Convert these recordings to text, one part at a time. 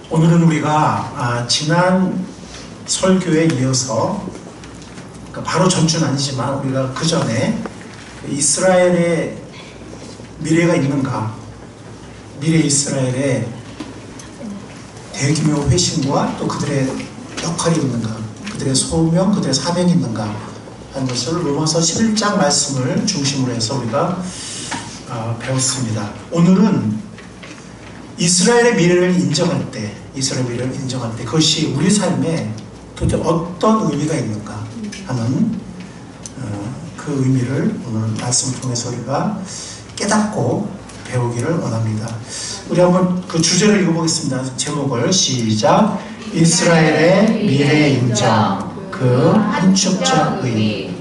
오늘은 우리가 지난 설교에 이어서 바로 전주는 아니지만 우리가 그 전에 이스라엘의 미래가 있는가, 미래 이스라엘의 대규모 회심과 또 그들의 역할이 있는가, 그들의 소명, 그들의 사명이 있는가 하는 것을 로마서 11장 말씀을 중심으로 해서 우리가 배웠습니다. 오늘은 이스라엘의 미래를 인정할 때, 그것이 우리 삶에 도대체 어떤 의미가 있는가 하는 그 의미를 오늘 말씀을 통해서 우리가 깨닫고 배우기를 원합니다. 우리 한번 그 주제를 읽어보겠습니다. 제목을 시작. 이스라엘의 미래 인정, 그 함축적 의미.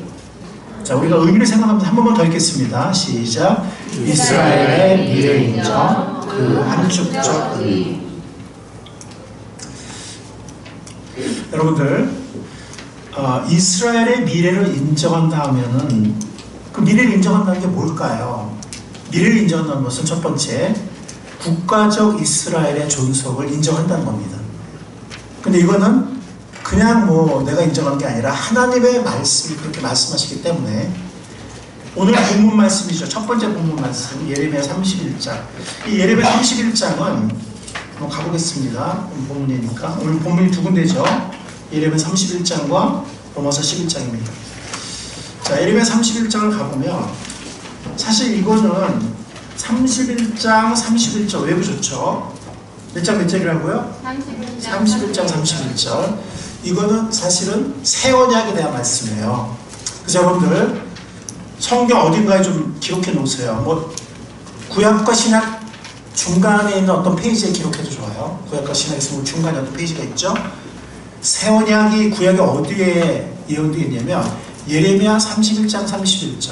자, 우리가 의미를 생각하면서 한 번만 더 읽겠습니다. 시작. 이스라엘의 미래 인정, 그 함축적 의미. 여러분들, 이스라엘의 미래를 인정한다 하면은 그 미래를 인정한다는 게 뭘까요? 미래를 인정한다는 것은 첫 번째, 국가적 이스라엘의 존속을 인정한다는 겁니다. 근데 이거는 그냥 내가 인정한 게 아니라 하나님의 말씀이 그렇게 말씀하시기 때문에 오늘 본문 말씀이죠. 첫 번째 본문 말씀, 예레미야 31장. 이 예레미야 31장은 한번 가보겠습니다. 본문이니까. 오늘 본문이 두 군데죠. 예레미야 31장과 로마서 11장입니다. 자, 예레미야 31장을 가보면 사실 이거는 31장, 31절 외우셨죠? 몇 장 몇 절이라고요? 31장, 31절. 이거는 사실은 새 언약에 대한 말씀이에요. 그래서 여러분들 성경 어딘가에 좀 기록해 놓으세요. 구약과 신약 중간에 있는 어떤 페이지에 기록해도 좋아요. 구약과 신약에 있으면 중간에 어떤 페이지가 있죠. 새 언약이 구약에 어디에 예언되어 있냐면 예레미야 31장 31절,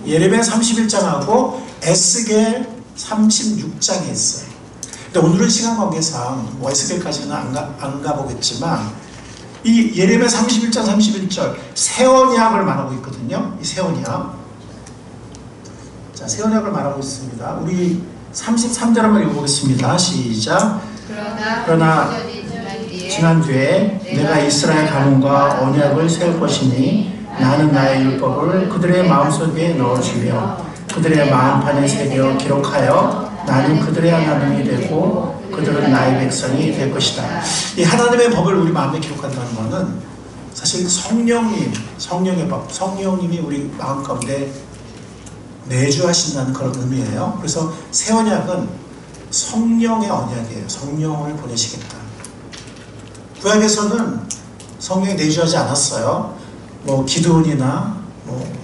예레미야 31장하고 에스겔 36장에 있어요. 근데 오늘은 시간 관계상 에스겔까지는 안 가보겠지만 이 예레미야 31장 31절 새 언약을 말하고 있거든요. 이 새 언약. 자, 새 언약을 말하고 있습니다. 우리 33절 한번 읽어보겠습니다. 시작. 그러나 지난 뒤에 내가 이스라엘 가문과 언약을 세울 것이니 나는 나의 율법을 그들의 마음속에 넣어주며 그들의 마음판에 새겨 기록하여 나는 그들의 하나님이 되고 그들은 나의 백성이 될 것이다. 이 하나님의 법을 우리 마음에 기록한다는 것은 사실 성령의 법, 성령님이 우리 마음 가운데 내주하신다는 그런 의미예요. 그래서 새 언약은 성령의 언약이에요. 성령을 보내시겠다. 구약에서는 성령이 내주하지 않았어요. 기드온이나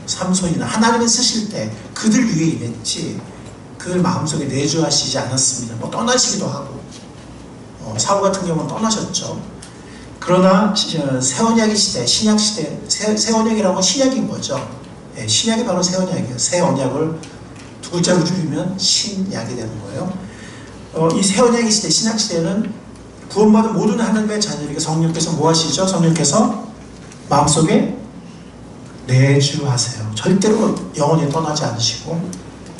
삼손이나 하나님이 쓰실 때 그들 위에 임했지 그들 마음속에 내주하시지 않았습니다. 떠나시기도 하고 사울 같은 경우는 떠나셨죠. 그러나 새 언약의 시대, 신약 시대, 새 언약이라고 신약인 거죠. 신약이 바로 새 언약이에요. 새 언약을 두 글자로 줄이면 신약이 되는 거예요. 이 새 언약의 시대, 신약 시대는 구원받은 모든 하나님의 자녀에게 성령께서 뭐 하시죠? 성령께서 마음속에 내주하세요. 절대로 영원히 떠나지 않으시고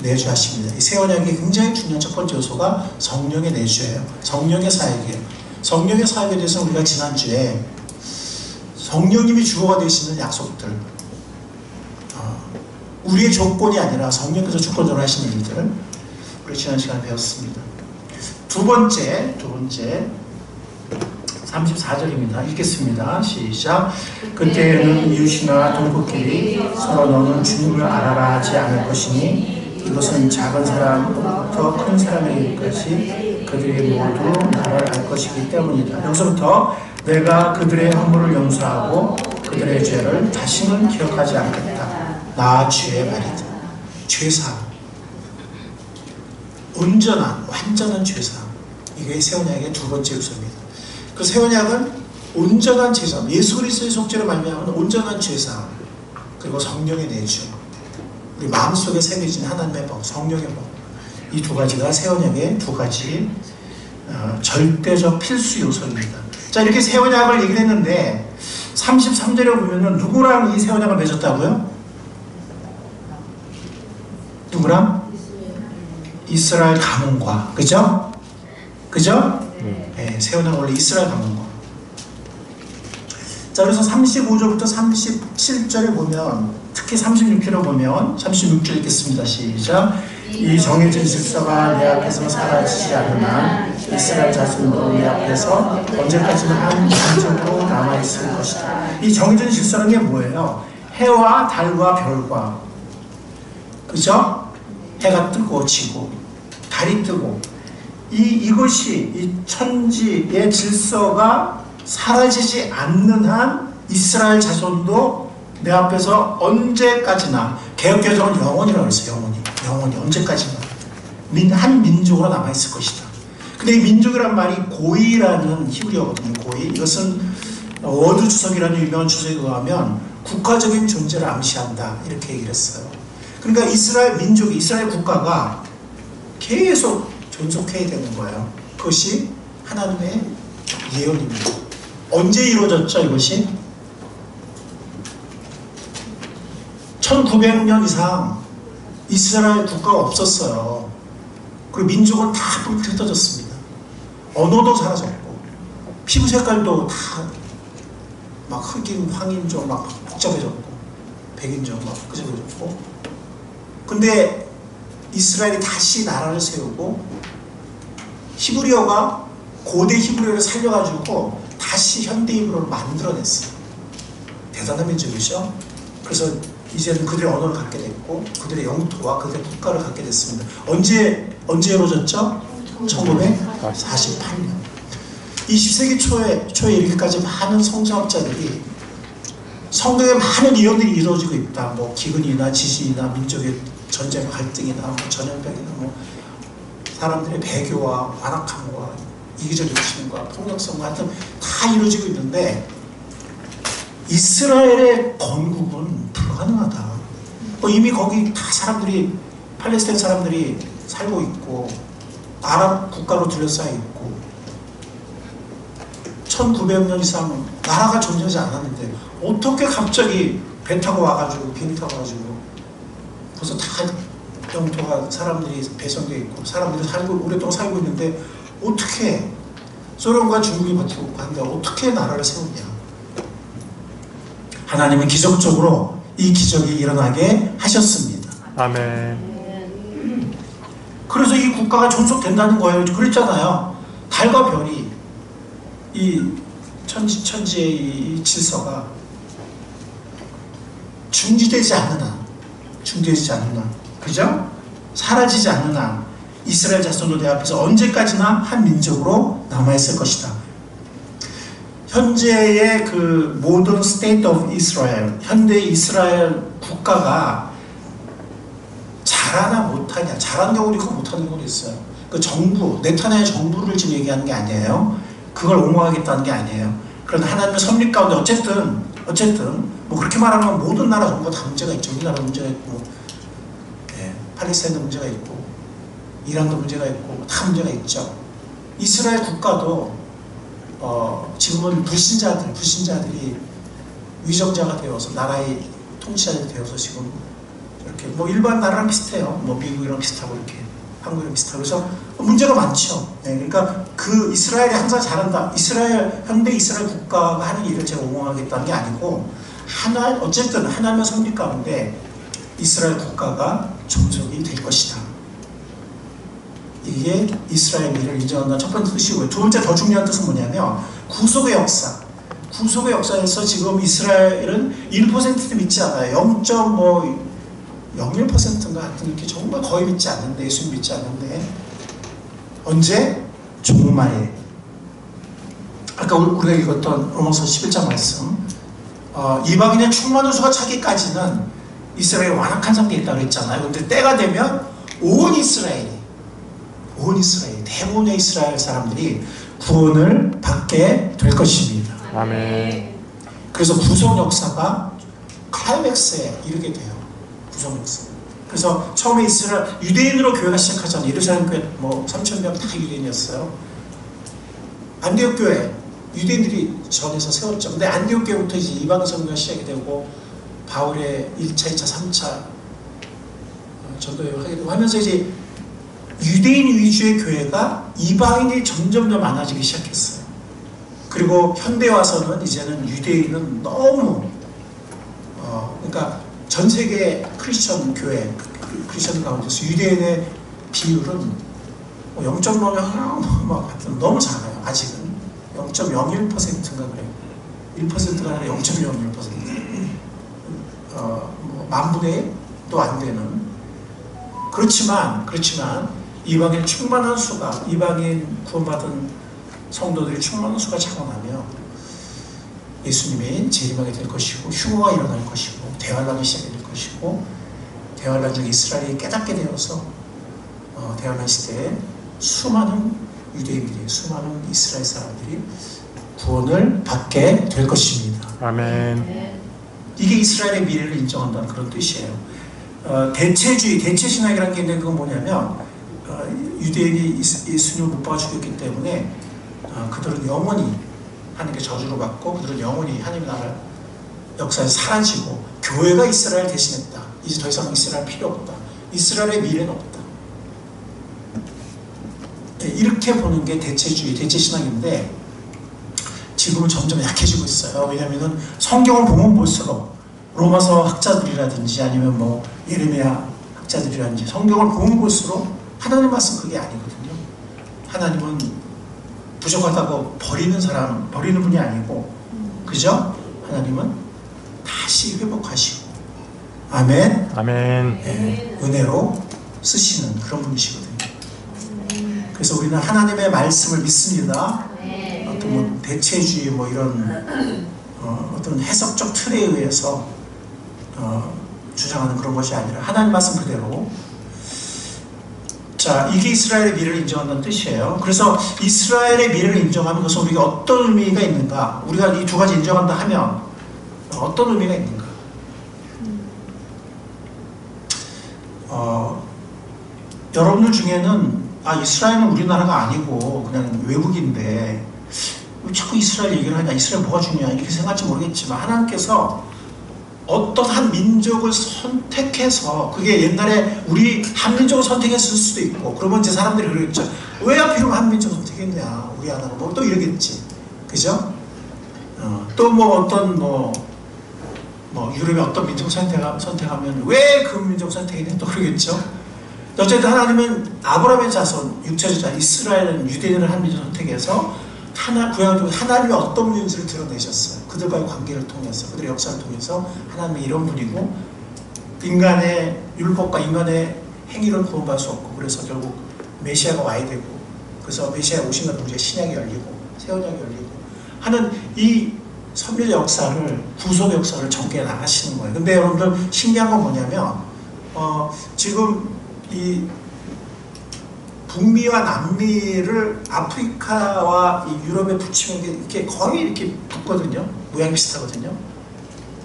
내주하십니다. 이 새 언약이 굉장히 중요한 첫 번째 요소가 성령의 내주예요. 성령의 사역이에요. 성령의 사역에 대해서 우리가 지난주에 성령님이 주어가 되시는 약속들, 우리의 조건이 아니라 성령께서 주권적으로 하시는 일들을 우리 지난 시간에 배웠습니다. 두 번째 34절입니다. 읽겠습니다. 시작. 그때에는 이웃이나 동포끼리 서로 너는 주님을 알아라 하지 않을 것이니 이것은 작은 사람부터 큰 사람에게까지 그들이 모두 나를 알 것이기 때문이다. 여기서부터 내가 그들의 허물을 용서하고 그들의 죄를 다시는 기억하지 않겠다. 나 주의 말이다. 죄사함, 온전한 완전한 죄사함, 이게 새 언약의 두 번째 요소입니다. 그 새 언약은 온전한 죄사함, 예수 그리스도의 속죄로 말미암은 온전한 죄사함, 그리고 성령의 내주, 우리 마음속에 새겨진 하나님의 법, 성령의 법, 이 두 가지가 새 언약의 두 가지 절대적 필수 요소입니다. 자, 이렇게 새 언약을 얘기를 했는데 33절에 보면은 누구랑 이 새 언약을 맺었다고요? 누구랑? 이스라엘 가문과. 그죠? 예, 세우는 원래 이스라엘 강국과. 자, 그래서 35절부터 37절에 보면, 특히 36절에 보면, 36절 읽겠습니다. 시작. 이 정해진 질서가 내 앞에서 사라지지 않는 한 이스라엘 자손도 내 앞에서 언제까지나 한 민족으로 남아있을 것이다. 이 정해진 질서라는 게 뭐예요? 해와 달과 별과, 그죠? 해가 뜨고 지고 달이 뜨고, 이것이 이 천지의 질서가 사라지지 않는 한 이스라엘 자손도 내 앞에서 언제까지나, 개역개정은 영원이라고 했어요. 영원히 언제까지나 한 민족으로 남아있을 것이다. 근데 이 민족이란 말이 고이라는 히브리어거든요. 고이. 이것은 워드 주석이라는 유명한 주석에 의하면 국가적인 존재를 암시한다, 이렇게 얘기를 했어요. 그러니까 이스라엘 민족이, 이스라엘 국가가 계속 존속해야 되는 거예요. 그것이 하나님의 예언입니다. 언제 이루어졌죠, 이것이? 1900년 이상 이스라엘 국가가 없었어요. 그리고 민족은 다 흩어졌습니다. 언어도 사라졌고, 피부 색깔도 다 막 흑인, 황인종 막 복잡해졌고, 백인종 막 복잡해졌고. 근데 이스라엘이 다시 나라를 세우고, 히브리어가 고대 히브리어를 살려가지고 다시 현대 히브리어를 만들어냈어요. 대단한 민족이죠. 그래서 이제는 그들의 언어를 갖게 됐고, 그들의 영토와 그들의 국가를 갖게 됐습니다. 언제 이루어졌죠? 1948년. 20세기 초에 이렇게까지 많은 성장학자들이 성경에 많은 예언들이 이루어지고 있다. 뭐 기근이나 지진이나 민족의 전쟁 갈등이나 뭐 전염병이나 뭐 사람들의 배교와 완악함과 이기적 욕심과 폭력성과 하여튼 다 이루어지고 있는데, 이스라엘의 건국은 불가능하다. 이미 거기 다 사람들이, 팔레스타인 사람들이 살고 있고, 아랍 국가로 둘러싸여 있고, 1900년 이상 나라가 존재하지 않았는데 어떻게 갑자기 배 타고 와가지고, 비행기 타고 와가지고 벌써 다 영토가 사람들이 배성되어 있고 사람들이 오랫동안 살고 있는데, 어떻게 소련과 중국이 버티고 하는데 어떻게 나라를 세우냐. 하나님은 기적적으로 이 기적이 일어나게 하셨습니다. 아멘. 그래서 이 국가가 존속된다는 거예요. 그랬잖아요. 달과 별이, 이 천지의 이 질서가 중지되지 않는 한, 그죠? 사라지지 않는 한 이스라엘 자손도 내 앞에서 언제까지나 한 민족으로 남아있을 것이다. 현재의 그 모던 스테이트 오브 이스라엘, 현대 이스라엘 국가가 잘하나 못하냐, 잘하는 경우도 있고 못하는 경우도 있어요. 그 정부, 네타냐후 정부를 지금 얘기하는 게 아니에요. 그걸 옹호하겠다는 게 아니에요. 그런데 하나님의 섭리 가운데 어쨌든 뭐 그렇게 말하면 모든 나라 정부 다 문제가 있죠. 우리나라 문제가 있고, 팔레스타인도 문제가 있고, 이란도 문제가 있고, 다 문제가 있죠. 이스라엘 국가도 지금은 불신자들이 위정자가 되어서, 나라의 통치자들이 되어서 지금 이렇게 뭐 일반 나라랑 비슷해요. 뭐 미국이랑 비슷하고, 이렇게 한국이랑 비슷하고. 그래서 문제가 많죠. 그러니까 그 이스라엘이 항상 잘한다, 현대 이스라엘 국가가 하는 일을 제가 옹호하겠다는 게 아니고, 어쨌든 하나님의 섭리 가운데 이스라엘 국가가 존속이 될 것이다. 이게 이스라엘 미를 인정한다는 첫 번째 뜻이고요. 두 번째 더 중요한 뜻은 뭐냐면, 구속의 역사. 구속의 역사에서 지금 이스라엘은 1%도 믿지 않아요. 0.01%인가 하여튼 이렇게 정말 거의 믿지 않는데, 예수님 믿지 않는데, 언제? 종말에. 아까 우리가 읽었던 로마서 11장 말씀, 이방인의 충만한 수가 차기까지는 이스라엘이 완악한 상태에 있다고 했잖아요. 근데 때가 되면 온 이스라엘이, 대부분의 이스라엘 사람들이 구원을 받게 될 것입니다. 아멘. 그래서 구속 역사가 클라이맥스에 이르게 돼요. 구속 역사. 그래서 처음에 유대인으로 교회가 시작하잖아요. 예루살렘 교회 뭐 3,000명 다 유대인이었어요. 안디옥 교회 유대인들이 전에서 세웠죠. 근데 안디옥 교회부터 이제 이방 선교가 시작이 되고, 바울의 1차, 2차, 3차 전도를 하게 되고 하면서 이제 유대인 위주의 교회가 이방인이 점점 많아지기 시작했어요. 그리고 현대 와서는 이제는 유대인은 너무 그러니까 전 세계 크리스천 교회, 크리스천 가운데서 유대인의 비율은 0.0 너무 작아요. 아직은 0.01%인가 그래요. 1%가 아니라 0.01%. 만분의 1도 안 되는. 그렇지만 이방인 충만한 수가, 이방인 구원받은 성도들이 충만한 수가 자라나면 예수님이 재림하게 될 것이고, 휴거가 일어날 것이고, 대환란이 시작될 것이고, 대환란 중에 이스라엘이 깨닫게 되어서 대환란 시대에 수많은 유대인들이, 수많은 이스라엘 사람들이 구원을 받게 될 것입니다. 아멘. 이게 이스라엘의 미래를 인정한다는 그런 뜻이에요. 대체주의, 대체신학이라는 게 있는데 그건 뭐냐면 유대인이 예수님을 못 박아 죽였기 때문에 그들은 영원히 하나님께 저주를 받고 그들은 영원히 하나님 나라 역사에서 사라지고 교회가 이스라엘 대신했다. 이제 더 이상 이스라엘 필요 없다. 이스라엘의 미래는 없다. 이렇게 보는 게 대체주의, 대체신학인데 지금은 점점 약해지고 있어요. 왜냐하면 성경을 보면 볼수록 로마서 학자들이라든지 아니면 뭐 예레미야 학자들이라든지 성경을 보면 볼수록 하나님 말씀 그게 아니거든요. 하나님은 부족하다고 버리는 분이 아니고, 그죠? 하나님은 다시 회복하시고, 아멘. 아멘. 네, 은혜로 쓰시는 그런 분이시거든요. 그래서 우리는 하나님의 말씀을 믿습니다. 어떤 뭐 대체주의 뭐 이런 어떤 해석적 틀에 의해서 주장하는 그런 것이 아니라 하나님 말씀 그대로. 자, 이게 이스라엘의 미래를 인정한다는 뜻이에요. 그래서 이스라엘의 미래를 인정하면 그것은 우리가 어떤 의미가 있는가? 우리가 이 두 가지 인정한다 하면 어떤 의미가 있는가? 여러분들 중에는 이스라엘은 우리나라가 아니고 그냥 외국인데 왜 자꾸 이스라엘 얘기를 하냐, 이스라엘 뭐가 중요하냐 이렇게 생각할지 모르겠지만 하나님께서 어떤 한 민족을 선택해서, 그게 옛날에 우리 한민족을 선택했을 수도 있고, 그러면 이제 사람들이 그러겠죠. 왜 하필이면 한민족을 선택했냐, 우리 안 하고 뭐 또 이러겠지, 그죠? 또 뭐 어떤 뭐 유럽의 어떤 민족 선택하면 왜 그 민족 선택했냐 또 그러겠죠. 어쨌든 하나님은 아브라함의 자손, 육체적 자손, 이스라엘은 유대인을 한 민족 선택해서 구약을 하나님의 어떤 분인지를 드러내셨어요. 그들과의 관계를 통해서, 그들의 역사를 통해서 하나님은 이런 분이고, 인간의 율법과 인간의 행위를 구원받을 수 없고, 그래서 결국 메시아가 와야 되고, 그래서 메시아가 오신과 동시에 신약이 열리고 새 언약이 열리고 하는 이 섭리의 역사를, 구속의 역사를 전개해 나가시는 거예요. 근데 여러분들 신기한 건 뭐냐면 지금 이 북미와 남미를 아프리카와 이 유럽에 붙이면 이렇게 거의 이렇게 붙거든요. 모양이 비슷하거든요.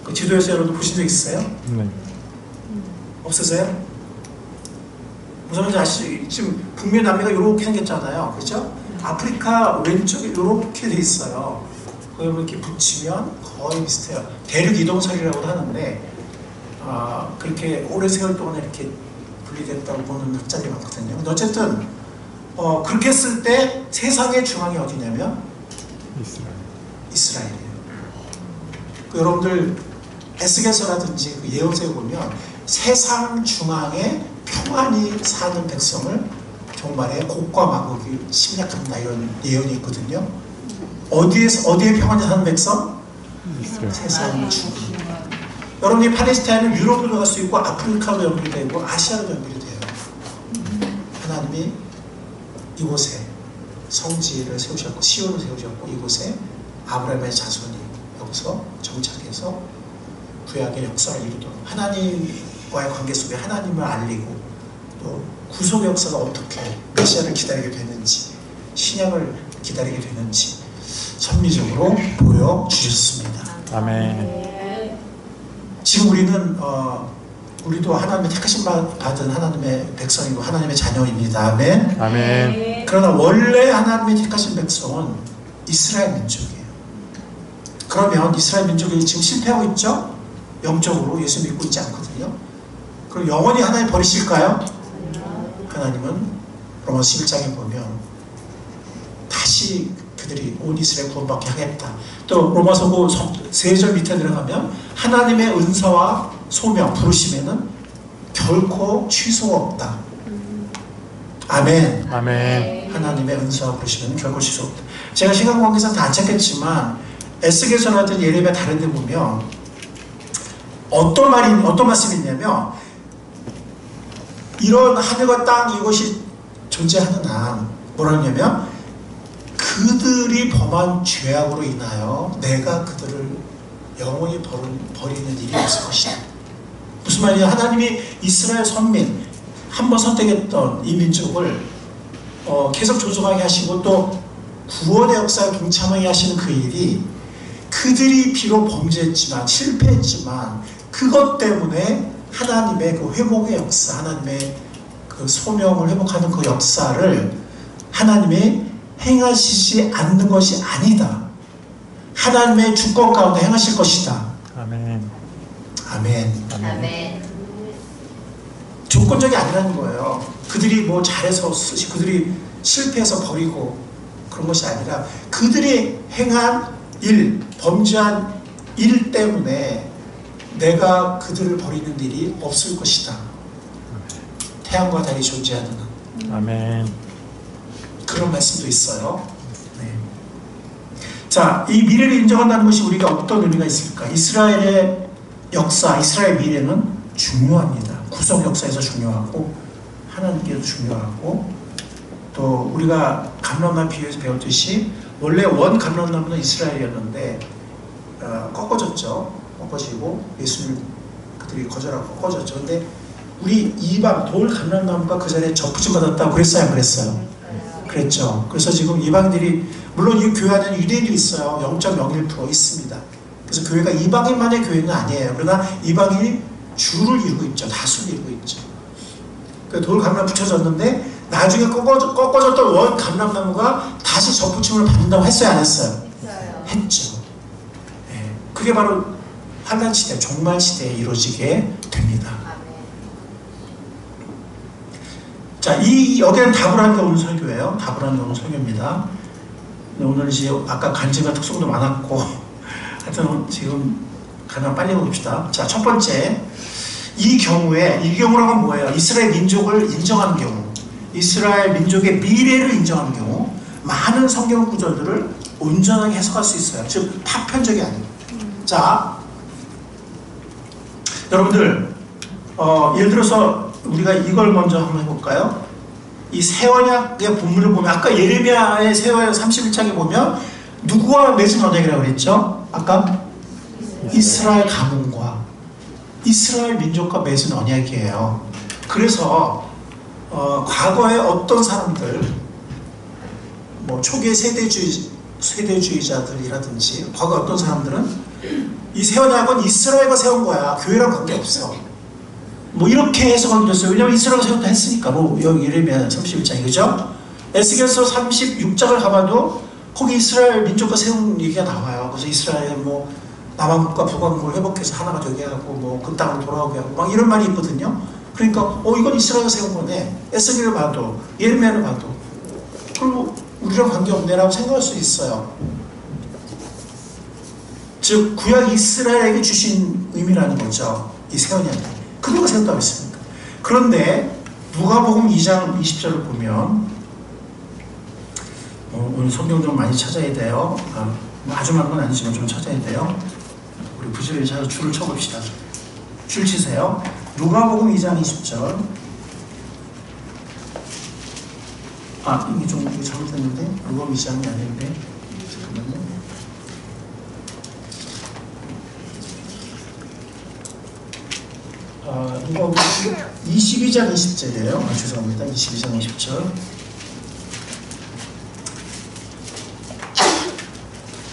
그 지도에서 여러분 보신 적 있어요? 네. 없으세요? 무슨 말인지 아시죠? 지금 북미 남미가 이렇게 생겼잖아요. 그죠? 아프리카 왼쪽에 이렇게 돼 있어요. 그러면 이렇게 붙이면 거의 비슷해요. 대륙 이동설이라고 하는데 그렇게 오랜 세월 동안 이렇게 분리됐다고 보는 학자들이 많거든요. 근데 어쨌든 그렇게 했을 때 세상의 중앙이 어디냐면 이스라엘이에요. 여러분들 에스겔서라든지 그 예언서에 보면 세상 중앙에 평안히 사는 백성을 종말에 곡과 마곡이 침략한다 이런 예언이 있거든요. 어디에 평안히 사는 백성? 세상 중앙. 여러분이 팔레스타인은 유럽으로 갈 수 있고 아프리카로 연결이 되고 아시아로 연결이 돼요. 하나님이 이곳에 성지를 세우셨고 시온을 세우셨고 이곳에 아브라함의 자손이 여기서 정착해서 구약의 역사를 이루도록 하나님과의 관계 속에 하나님을 알리고 또 구속의 역사가 어떻게 메시아를 기다리게 되는지 신약을 기다리게 되는지 섭리적으로 보여주셨습니다. 아멘. 지금 우리는 우리도 하나님의 택하심 받은 하나님의 백성이고 하나님의 자녀입니다. 아멘. 아멘. 그러나 원래 하나님의 택하신 백성은 이스라엘 민족이에요. 그러면 이스라엘 민족이 지금 실패하고 있죠? 영적으로 예수 믿고 있지 않거든요. 그럼 영원히 하나님 버리실까요? 하나님은 로마서 11장에 보면 다시 그들이 온 이스라엘 구원받게 하겠다. 또 로마서 3절 밑에 들어가면 하나님의 은사와 소명, 부르심에는 결코 취소가 없다. 아멘. 아멘. 하나님의 은사와 부르심에는 결코 취소 없다. 제가 시간 관계상 다 안 찾겠지만 에스겔서라든 예레미야 다른 데 보면 어떤 말씀이 있냐면 이런 하늘과 땅 이것이 존재하는 한 뭐라 하냐면 그들이 범한 죄악으로 인하여 내가 그들을 영원히 버리는 일이 없을 것이다. 무슨 말이냐? 하나님이 이스라엘 선민 한번 선택했던 이 민족을 계속 존속하게 하시고 또 구원의 역사에 동참하게 하시는 그 일이 그들이 비록 범죄했지만 실패했지만 그것 때문에 하나님의 그 회복의 역사, 하나님의 그 소명을 회복하는 그 역사를 하나님이 행하시지 않는 것이 아니다. 하나님의 주권 가운데 행하실 것이다. 아멘. 아멘. 아멘. 조건적이 아니라는 거예요. 그들이 뭐 잘해서 쓰시, 그들이 실패해서 버리고 그런 것이 아니라 그들이 행한 일, 범죄한 일 때문에 내가 그들을 버리는 일이 없을 것이다. 태양과 달이 존재하는 한. 아멘. 그런 말씀도 있어요. 네. 자, 이 미래를 인정한다는 것이 우리가 어떤 의미가 있을까? 이스라엘의 역사, 이스라엘 미래는 중요합니다. 구속 역사에서 중요하고 하나님께도 중요하고 또 우리가 감람나무 비유에서 배웠듯이 원래 원 감람나무는 이스라엘이었는데 꺾어졌죠. 꺾어지고 예수님 그들이 거절하고 꺾어졌죠. 근데 우리 이방 돌 감람나무가 그 자리에 접붙임 받았다고 그랬어요? 안 그랬어요? 그랬죠. 그래서 지금 이방인들이 물론 이 교회 안에는 유대인들이 있어요. 0.01% 있습니다. 그래서 교회가 이방인만의 교회는 아니에요. 그러나 이방인이 주를 이루고 있죠. 다수를 이루고 있죠. 그 돌 감람 붙여졌는데 나중에 꺾어졌던 원 감람나무가 다시 접붙임을 받는다고 했어요? 안 했어요? 했죠. 네. 그게 바로 환난시대, 종말시대에 이루어지게 됩니다. 자, 여기는 답을 하는 게 오늘 설교예요. 답을 하는 게 오늘 설교입니다. 오늘 이제 아까 간증과 특성도 많았고 하여튼 지금 가능한 빨리 봅시다. 자, 첫 번째 이 경우라는 뭐예요? 이스라엘 민족을 인정하는 경우, 이스라엘 민족의 미래를 인정하는 경우 많은 성경 구절들을 온전하게 해석할 수 있어요. 즉 파편적이 아니에요. 자, 여러분들 예를 들어서 우리가 이걸 먼저 한번 해볼까요? 이 새 언약의 본문을 보면 아까 예레미야의 새 언약 31장에 보면 누구와 맺은 언약이라고 그랬죠? 아까 이스라엘 가문과 이스라엘 민족과 맺은 언약이에요. 그래서 과거에 어떤 사람들 뭐 초기 세대주의자들이라든지 과거 어떤 사람들은 이 새 언약은 이스라엘과 세운 거야. 교회랑 관계없어. 뭐 이렇게 해석하기도 했어요. 왜냐하면 이스라엘과 세웠다 했으니까. 뭐 여기 예레미야 31장이 그죠? 에스겔서 36장을 가봐도 거기 이스라엘 민족과 세운 얘기가 나와요. 그래서 이스라엘 뭐 남왕국과 북왕국을 회복해서 하나가 되게 하고 뭐 그 땅으로 돌아오게 하고 막 이런 말이 있거든요. 그러니까 이건 이스라엘과 세운 거네. 에스겔을 봐도 예레미야를 봐도 그리고 우리랑 관계없네라고 생각할 수 있어요. 즉 구약 이스라엘에게 주신 의미라는 거죠. 이 새 언약이. 그누가 세웠다고 했습니까? 그런데 누가복음 2장 20절을 보면 오늘 성경 좀 많이 찾아야 돼요. 아주 많은 건 아니지만 좀 찾아야 돼요. 우리 부지런히 찾아서 줄을 쳐봅시다. 줄 치세요. 누가복음 2장 20절. 이게 좀 잘못됐는데 누가복음 2장이 아닌데 잠깐만요. 누가복음 22장 20절이에요. 죄송합니다. 22장 20절.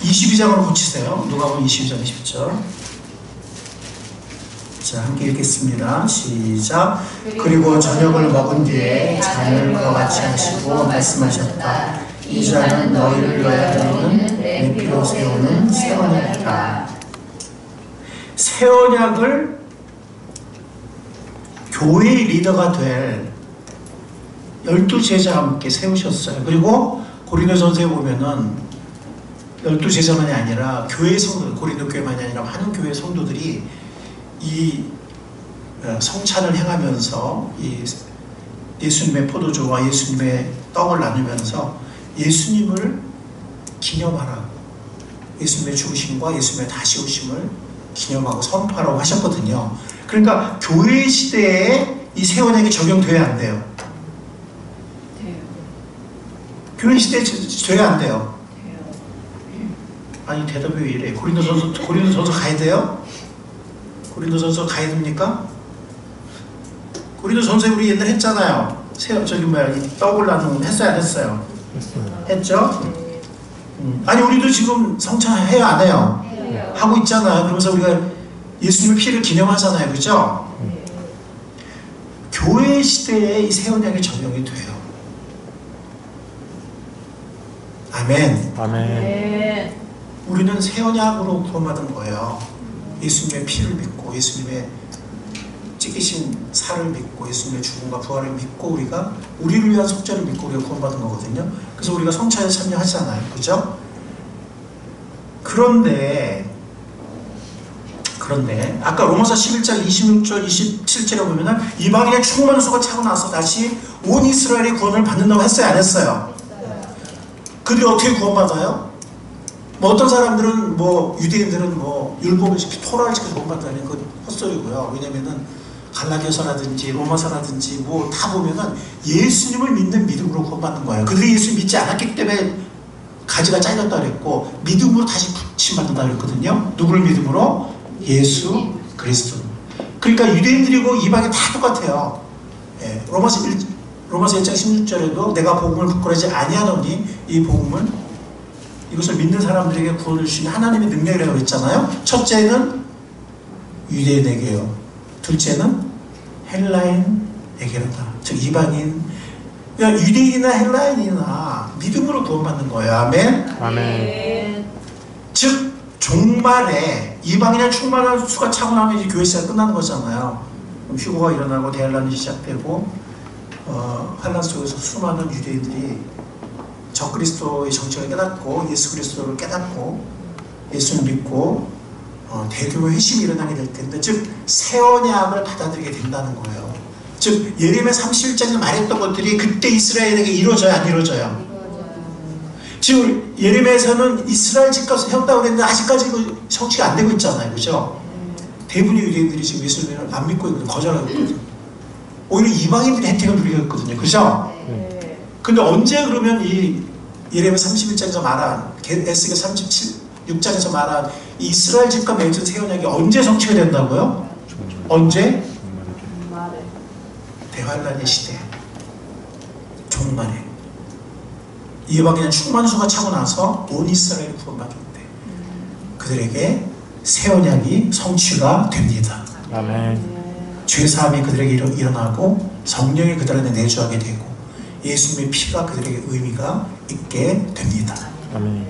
22장으로 고치세요. 누가복음 22장 20절. 자, 함께 읽겠습니다. 시작. 그리고 저녁을 먹은 뒤에 잔을 그와 같이 하시고 말씀하셨다. 이 잔은 너희를 위하여 드리는 내 피로 세우는 새 언약이다. 새 언약을 교회의 리더가 될 12제자 함께 세우셨어요. 그리고 고린도전서에 보면은 12제자만이 아니라 교회 성도, 고린도 교회만이 아니라 많은 교회 성도들이 이 성찬을 행하면서 이 예수님의 포도주와 예수님의 떡을 나누면서 예수님을 기념하라고, 예수님의 죽으심과 예수님의 다시 오심을 기념하고 선포하라고 하셨거든요. 그러니까 교회 시대에 이 새 언약이 적용돼야 안 돼요? 돼요. 교회 시대에 돼야 안 돼요? 돼요. 아니 대답이 왜 이래? 고린도전서 가야 돼요? 고린도전서 가야 됩니까? 고린도전서에 우리 옛날 했잖아요. 이 떡을 나누는 했어요, 안 했어요? 했죠? 아니 우리도 지금 성찬 해요, 안 해요? 해요. 하고 있잖아요. 그러면서 우리가 예수님의 피를 기념하잖아요, 그죠? 교회 시대에 이 새 언약이 적용이 돼요. 아멘. 아멘. 네. 우리는 새 언약으로 구원받은 거예요. 예수님의 피를 믿고 예수님의 찢기신 살을 믿고 예수님의 죽음과 부활을 믿고 우리가 우리를 위한 속죄를 믿고 우리가 구원받은 거거든요. 그래서 우리가 성찬에 참여하잖아요, 그죠? 그런데 아까 로마서 11장 26절 27절에 보면은 이방인의 충만한 수가 차고 나서 다시 온 이스라엘의 구원을 받는다고 했어요, 안 했어요? 그들이 어떻게 구원받아요? 뭐 어떤 사람들은 뭐 유대인들은 뭐 율법을 지키 토라를 지켜서 구원받다는 건 헛소리고요. 왜냐면은 갈라디아서라든지 로마서라든지 뭐 다 보면은 예수님을 믿는 믿음으로 구원받는 거예요. 그들이 예수 믿지 않았기 때문에 가지가 잘렸다 그랬고 믿음으로 다시 붙임받는다 그랬거든요. 누구를 믿음으로? 예수 그리스도. 그러니까 유대인들이고 이방인 다 똑같아요. 예, 로마서 1장 16절에도 내가 복음을 부끄러워하지 아니하노니 이 복음은 이것을 믿는 사람들에게 구원을 주신 하나님의 능력이라고 했잖아요. 첫째는 유대인에게요. 둘째는 헬라인에게로다. 즉 이방인, 그러니까 유대인이나 헬라인이나 믿음으로 구원받는 거예요. 아멘. 아멘. 즉 종말에 이방인의 충만한 수가 차고 나면 이제 교회 시대가 끝나는 거잖아요. 그럼 휴거가 일어나고 대환란이 시작되고 환란 속에서 수많은 유대인들이 적그리스도의 정체를 깨닫고 예수 그리스도를 깨닫고 예수를 믿고 대교회 회심이 일어나게 될 텐데, 즉 새 언약을 받아들이게 된다는 거예요. 즉 예레미야 31장에서 말했던 것들이 그때 이스라엘에게 이루어져요, 안 이루어져요? 지금 예레미야에서는 이스라엘 집값을 세웠다고 그랬는데 아직까지 그 성취가 안 되고 있잖아요, 그죠? 대부분의 유대인들이 지금 예수님을 안 믿고 있거든요, 거절하고 있거든요. 오히려 이방인들이 혜택을 누리고 있거든요, 그죠? 근데 언제 그러면 이 예레미야 31장에서 말한 에스겔 36장에서 말한 이 이스라엘 집과 맺은 새 언약이 언제 성취가 된다고요? 언제? 대환란의 시대, 종말에 이방인의 충만수가 차고 나서 온 이스라엘이 구원받을 때 그들에게 새 언약이 성취가 됩니다. 아멘. 죄사함이 그들에게 일어나고 성령이 그들 안에 내주하게 되고 예수님의 피가 그들에게 의미가 있게 됩니다. 아멘.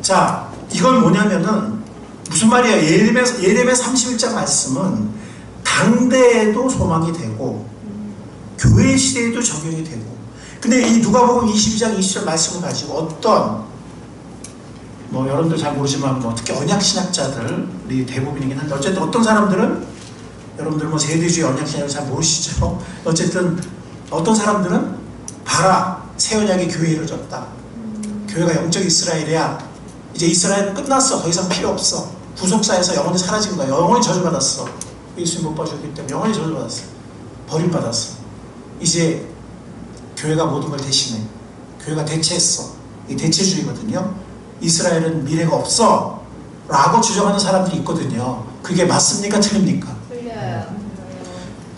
자, 이건 뭐냐면은 무슨 말이에요? 예레미야 31장 말씀은 당대에도 소망이 되고 교회 시대에도 적용이 되고, 근데 이 누가복음 22장 20절 말씀을 가지고 어떤 뭐 여러분들 잘 모르지만 뭐 특히 언약 신학자들이 대부분이긴 한데 어쨌든 어떤 사람들은 여러분들 뭐 세대주의 언약 신학을 잘 모르시죠. 어쨌든 어떤 사람들은 봐라, 새 언약이 교회에 이루어졌다. 교회가 영적 이스라엘이야. 이제 이스라엘은 끝났어. 더 이상 필요 없어. 구속사에서 영원히 사라진 거야. 영원히 저주받았어. 예수님 못 봐주기 때문에 영원히 저주받았어. 버림받았어. 이제 교회가 모든 걸 대신해. 교회가 대체했어. 이 대체주의거든요. 이스라엘은 미래가 없어 라고 주장하는 사람들이 있거든요. 그게 맞습니까? 틀립니까? 틀려요.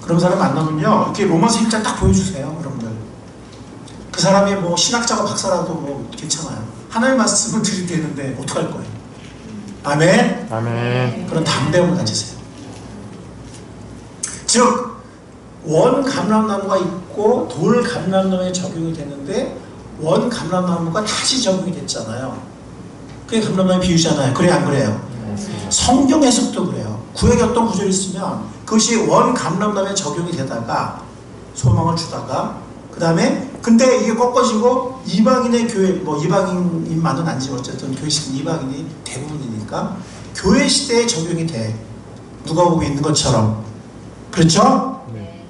그런 사람 만나면요, 이렇게 로마서 1장 딱 보여주세요, 여러분들. 그 사람이 뭐 신학자가 박사라도 뭐 괜찮아요. 하나님의 말씀을 들이대는데 어떡할 거예요? 아멘? 아멘. 그런 담대함을 가지세요. 즉 원 감람나무가 있고 돌 감람나무에 적용이 되는데 원 감람나무가 다시 적용이 됐잖아요. 그게 감람나무 비유잖아요. 그래 안 그래요? 성경 해석도 그래요. 구약에 어떤 구절이 있으면 그것이 원 감람나무에 적용이 되다가 소망을 주다가 그 다음에 근데 이게 꺾어지고 이방인의 교회, 뭐 이방인만은 아니지 어쨌든 교회 시대는 이방인이 대부분이니까 교회 시대에 적용이 돼. 누가복음에 있는 것처럼. 그렇죠? 네.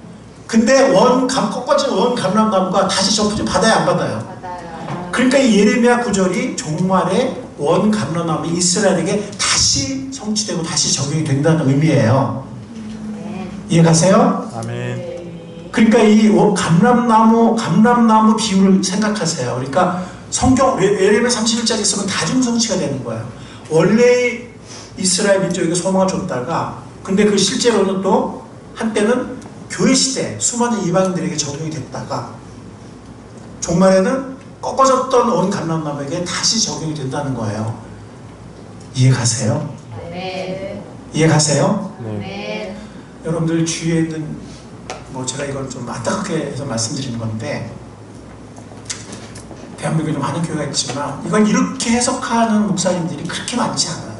근데 꺾어진 원 감람나무가 다시 접붙임 받아요, 안 받아요? 받아요. 그러니까 이 예레미야 구절이 종말에 원 감람나무 이스라엘에게 다시 성취되고 다시 적용이 된다는 의미예요. 네. 이해가세요? 아멘. 그러니까 이 감람나무 비유를 생각하세요. 그러니까 성경 예레미야 31장에 있으면 다중성취가 되는 거예요. 원래 이스라엘 민족에게 소망을 줬다가 근데 그 실제로는 또 한때는 교회 시대 수많은 이방인들에게 적용이 됐다가 종말에는 꺾어졌던 온 감람나무에게 다시 적용이 된다는 거예요. 이해가세요? 네. 이해가세요? 네. 여러분들 주위에 있는 뭐 제가 이걸 좀 안타깝게 해서 말씀드리는 건데 대한민국에 많은 교회가 있지만 이걸 이렇게 해석하는 목사님들이 그렇게 많지 않아요.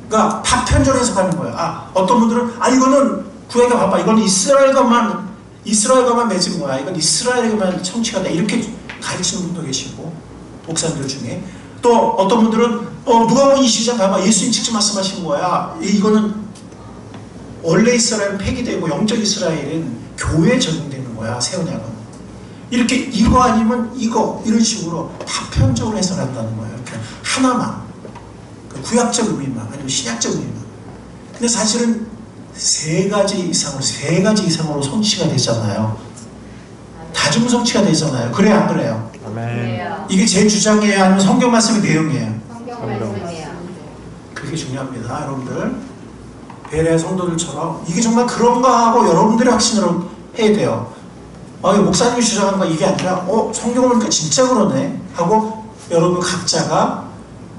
그러니까 파편적으로 해석하는 거예요. 어떤 분들은 이거는 구약에 봐봐, 이건 이스라엘과만 맺은 거야, 이건 이스라엘에게만 청취가 돼, 이렇게 가르치는 분도 계시고 목사님들 중에 또 어떤 분들은 누가복음 22장 봐봐, 예수님 직접 말씀하신 거야, 이거는 원래 이스라엘은 폐기되고 영적 이스라엘은 교회에 적용되는 거야, 새 언약은. 이렇게 이거 아니면 이거 이런 식으로 파편적으로 해석한다는 거예요. 이렇게 하나만, 그 구약적 의미만 아니면 신약적 의미만. 근데 사실은 세 가지 이상으로 성취가 되잖아요. 다중성취가 되잖아요. 그래요, 안 그래요? 아멘. 이게 제 주장이에요, 아니면 성경 말씀의 내용이에요? 성경 말씀이에요. 그게 중요합니다, 여러분들. 베레아 성도들처럼 이게 정말 그런가 하고 여러분들의 확신을 해야 돼요. 목사님이 주장하는 거 이게 아니라 성경을 보니까 진짜 그러네 하고 여러분 각자가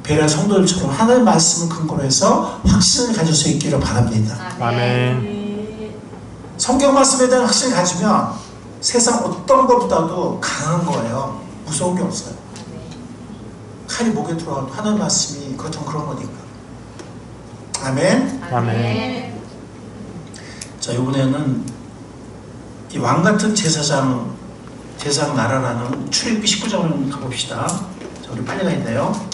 베레아 성도들처럼 하나님의 말씀을 근거로 해서 확신을 가질 수 있기를 바랍니다. 아멘. 성경 말씀에 대한 확신을 가지면 세상 어떤 것보다도 강한 거예요. 무서운 게 없어요. 칼이 목에 들어가도 하나님의 말씀이 그렇다면 그런 거니까. 아멘. 아멘. 자, 이번에는 이 왕같은 제사장 나라라는 출애굽기 19장을 가봅시다. 자, 우리 빨리 가야 돼요.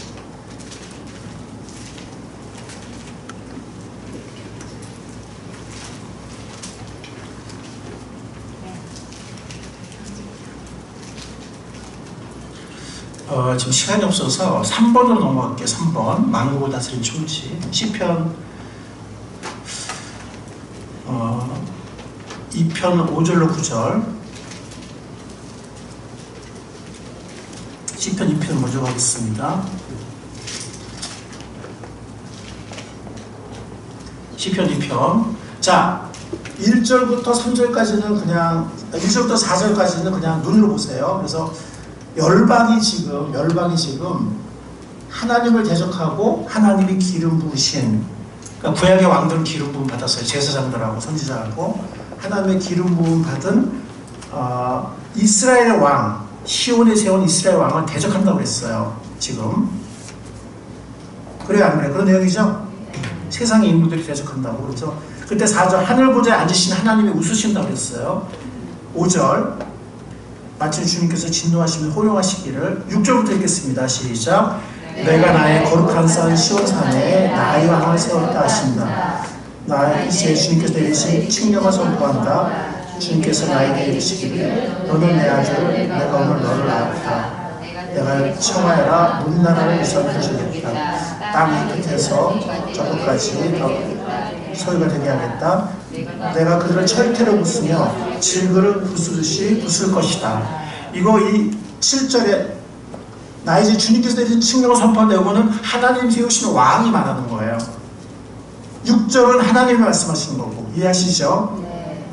지금 시간이 없어서 3번으로 넘어갈게요. 3번 만국을 다스린 총치 시편 2편 5절로 9절 시편 2편 먼저 가겠습니다. 시편 2편 자 1절부터 3절까지는 그냥 1절부터 4절까지는 그냥 눈으로 보세요. 그래서 열방이 지금 하나님을 대적하고 하나님이 기름 부으신, 그러니까 구약의 왕들은 기름 부음 받았어요. 제사장들하고 선지자하고 하나님의 기름 부음 받은 이스라엘의 왕, 시온에 세운 이스라엘 왕을 대적한다고 그랬어요. 지금 그래요, 안 그래요? 그런 내용이죠. 세상의 인물들이 대적한다고. 그래서 그때 4절 하늘 보좌에 앉으신 하나님이 웃으신다고 그랬어요. 5절 마침 주님께서 진노하시면 호령하시기를. 6절부터 읽겠습니다. 시작. 내가 나의 거룩한 산 시온산에 나의 왕을 세웠다 하신다. 나의 이제 주님께서 내리신 칙령을 선포한다. 주님께서 나에게 이르시기를 너는 내 아들, 내가 오늘 너를 낳았다. 내가 청하여라 문나라를 유산해 주겠다. 땅 이 끝에서 저 끝까지 소유가 되게 하겠다. 내가 그들을 철퇴로 부수며 질그를 부수듯이 부술 것이다. 이거 이 7절에 나 이제 주님께서 내린 칙령을 선포한다. 이거는 하나님 세우시는 왕이 말하는 거예요. 6절은 하나님이 말씀하시는 거고. 이해하시죠? 네.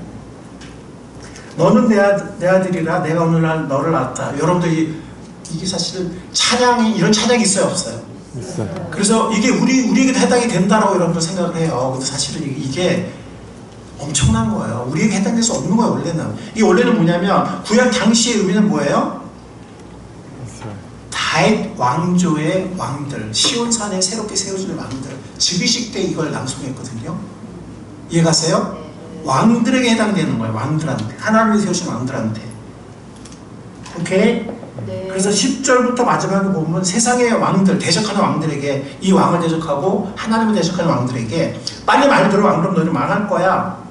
너는 내 아들이라 내가 오늘날 너를 낳았다. 여러분들 이게 사실은 찬양이, 이런 찬양이 있어요, 없어요? 있어요. 그래서 이게 우리에게도 해당이 된다라고 여러분들 생각을 해요. 근데 사실은 이게 엄청난 거예요. 우리에게 해당될 수 없는 거예요, 원래는. 이게 원래는 뭐냐면, 구약 당시의 의미는 뭐예요? 다윗 왕조의 왕들, 시온산에 새롭게 세워질 왕들, 즉위식 때 이걸 낭송했거든요. 이해가세요? 왕들에게 해당되는 거예요, 왕들한테. 하나님이 세우신 왕들한테. 오케이? 네. 그래서 10절부터 마지막에 보면 세상의 왕들, 대적하는 왕들에게, 이 왕을 대적하고 하나님을 대적하는 왕들에게 빨리 말 들어, 안 그럼 너는 망할 거야.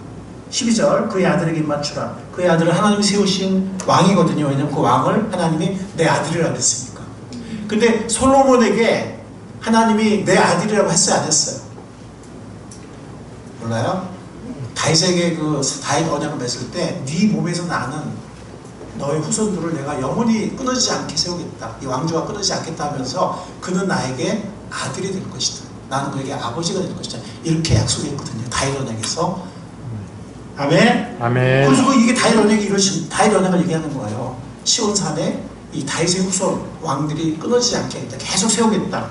12절, 그의 아들에게 입맞추라. 그의 아들은 하나님이 세우신 왕이거든요. 왜냐면 그 왕을 하나님이 내 아들이라고 했으니까. 근데 솔로몬에게 하나님이 내 아들이라고 했어요, 안 했어요? 몰라요? 다윗에게 다윗 언약을 맺을 때 네 몸에서 나는 너의 후손들을 내가 영원히 끊어지지 않게 세우겠다. 이 왕조가 끊어지지 않겠다 하면서 그는 나에게 아들이 될 것이다. 나는 그에게 아버지가 될 것이다. 이렇게 약속했거든요. 다윗 언약에서. 아멘. 아멘. 그래서 이게 다윗 언약이 이루어진 다윗 언약을 얘기하는 거예요. 시온산에 이 다윗의 후손 왕들이 끊어지지 않게 하겠다. 계속 세우겠다.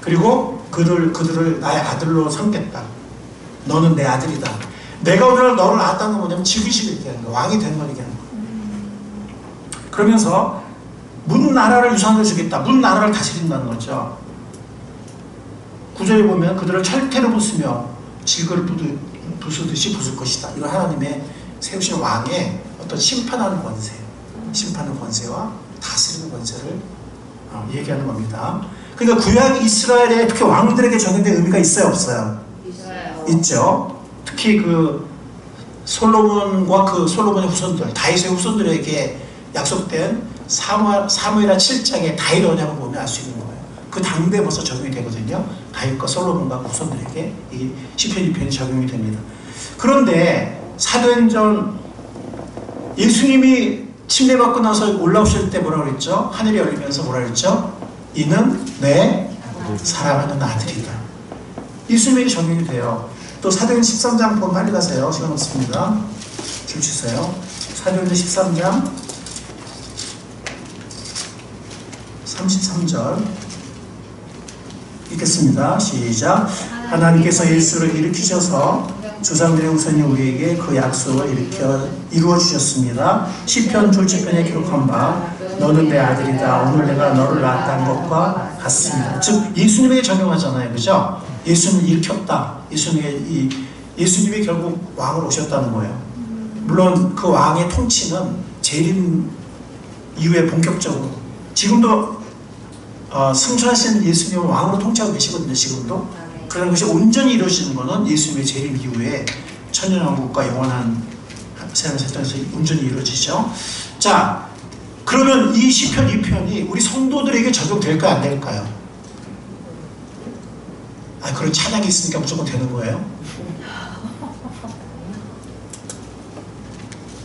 그리고 그들을 나의 아들로 삼겠다. 너는 내 아들이다. 내가 오늘 너를 낳았다는 건 뭐냐면 지위식을 얘기하는 거야. 왕이 되는 걸 얘기하는 거야. 그러면서 문 나라를 유산으로 주겠다. 문 나라를 다스린다는 거죠. 9절에 보면 그들을 철퇴로 부수며 질거를 부수듯이 부술 것이다. 이건 하나님의 세우신 왕의 어떤 심판하는 권세예요. 심판하는 권세와 다스리는 권세를 얘기하는 겁니다. 그러니까 구약 이스라엘에 특히 왕들에게 적용된 의미가 있어요, 없어요? 있어요. 있죠. 특히 솔로몬과 솔로몬의 후손들, 다윗의 후손들에게 약속된 사무엘하 7장의 다윗 언약을 보면 알 수 있는 거예요. 그 당대에 벌써 적용이 되거든요. 다윗과 솔로몬과 후손들에게 이 시편 2편이 적용이 됩니다. 그런데 사도행전 예수님이 침례받고 나서 올라오실 때 뭐라 그랬죠? 하늘이 열리면서 뭐라 그랬죠? 이는 내 사랑하는 아들이다. 예수님에게 적용이 돼요. 또 사도행전 13장 보면 빨리 가세요. 시간 없습니다. 줄 주세요. 사도행전 13장 33절 읽겠습니다. 시작. 하나님께서 예수를 일으키셔서 조상들의 후손이 우리에게 그 약속을 이루어 주셨습니다. 시편 졸지편에 기록한 바 너는 내 아들이다. 오늘 내가 너를 낳았다는 것과 같습니다. 즉 예수님에게 적용하잖아요. 그죠? 예수님을 일으켰다. 예수님이 결국 왕으로 오셨다는 거예요. 물론 그 왕의 통치는 재림 이후에 본격적으로 지금도 승천하신 예수님은 왕으로 통치하고 계시거든요. 지금도. 그런 것이 온전히 이루어지는 것은 예수님의 재림 이후에 천년왕국과 영원한 세상의 세상에서 온전히 이루어지죠. 자, 그러면 이 시편 2편이 우리 성도들에게 적용될까요? 안 될까요? 그런 찬양이 있으니까 무조건 되는 거예요?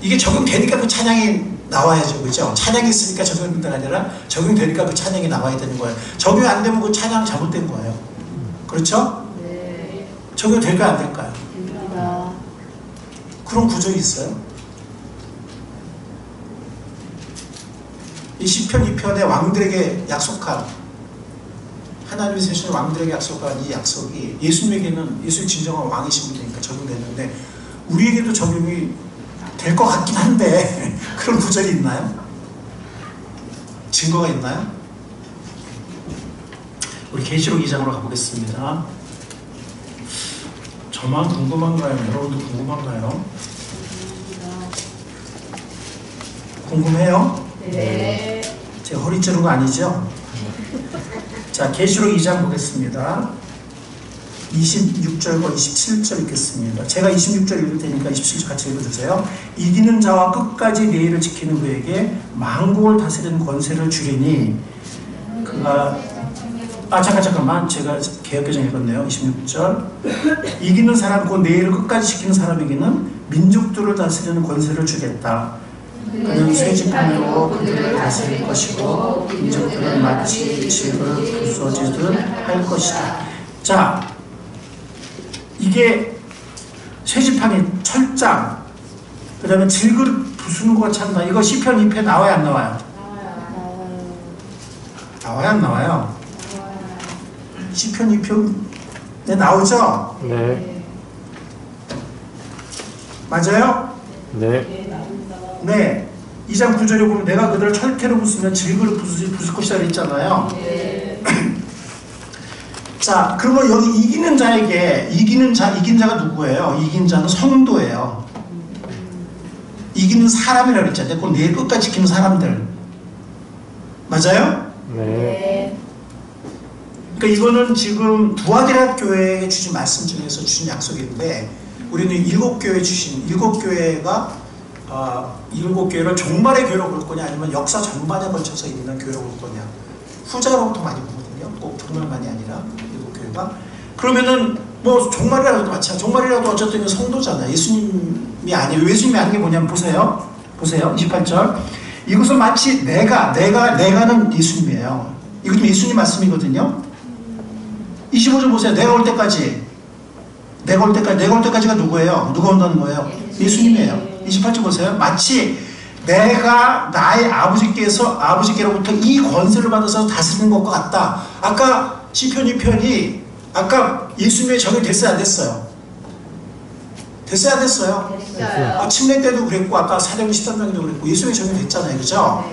이게 적용되니까 그 찬양이 나와야죠. 그죠? 찬양이 있으니까 적용된다가 아니라 적용되니까 그 찬양이 나와야 되는 거예요. 적용 안 되면 그 찬양 잘못된 거예요. 그렇죠? 네. 적용될까요? 안 될까요? 됩니다. 그런 구절이 있어요. 이 시편 2편의 왕들에게 약속한 하나님이 세우신 왕들에게 약속한 이 약속이 예수님에게는 예수의 진정한 왕이신 분이니까 적용됐는데 우리에게도 적용이 될 것 같긴 한데 그런 구절이 있나요? 증거가 있나요? 우리 계시록 2장으로 가보겠습니다. 저만 궁금한가요? 여러분도 궁금한가요? 궁금해요? 네. 제 허리 찌른 거 아니죠? 자, 계시록 2장 보겠습니다. 26절과 27절 읽겠습니다. 제가 26절 읽을 테니까 27절 같이 읽어주세요. 이기는 자와 끝까지 내일을 지키는 그에게 만국을 다스리는 권세를 주리니 그가 잠깐만 제가 개역개정 읽었네요. 26절 이기는 사람 곧 내일을 끝까지 지키는 사람에게는 민족들을 다스리는 권세를 주겠다. 그는 쇠지판으로 그들을 다스릴 것이고 민족들은 마치 질을 부서지듯 할 것이다. 자, 이게 쇠지판이 철장, 그 다음에 질그릇 부수는 것 같이 한다. 이거 시편 2편 나와요, 안 나와요? 나와요, 안 나와요? 시편 2편에 나오죠? 네. 맞아요? 네. 네. 2장 9절에 보면 내가 그들을 철퇴로 부수면 질그릇 부술 것이다 그랬잖아요. 자, 그러면 여기 이기는 자에게 이긴 자가 누구예요? 이긴 자는 성도예요. 이기는 사람이라고 그랬잖아요. 그 내 끝까지 지키는 사람들. 맞아요? 네. 그러니까 이거는 지금 두아디라 교회에 주신 말씀 중에서 주신 약속인데, 우리는 일곱 교회 주신, 일곱 교회가 일곱 교회를 종말의 교회로 볼 거냐, 아니면 역사 전반에 걸쳐서 있는 교회로 볼 거냐. 후자로부터 많이 보거든요. 꼭 종말만이 아니라 일곱 교회가. 그러면은 뭐 종말이라도 마찬가지. 종말이라도 어쨌든 성도잖아요. 예수님이 아니에요. 예수님이 아닌 게 뭐냐면 보세요. 28절. 이것은 마치 내가는 예수님이에요. 이거 좀 예수님 말씀이거든요. 25절 보세요. 내가 올 때까지가 누구예요? 누가 온다는 거예요? 예수님이에요. 28절 보세요. 마치 내가 나의 아버지께로부터 이 권세를 받아서 다스리는 것과 같다. 아까 시편 2편이 아까 예수님의 적용이 됐어요, 안 됐어요? 됐어요, 안 됐어요? 됐어요. 침례 때도 그랬고, 아까 사도행 13장에도 그랬고, 예수님의 적용이 됐잖아요, 그죠?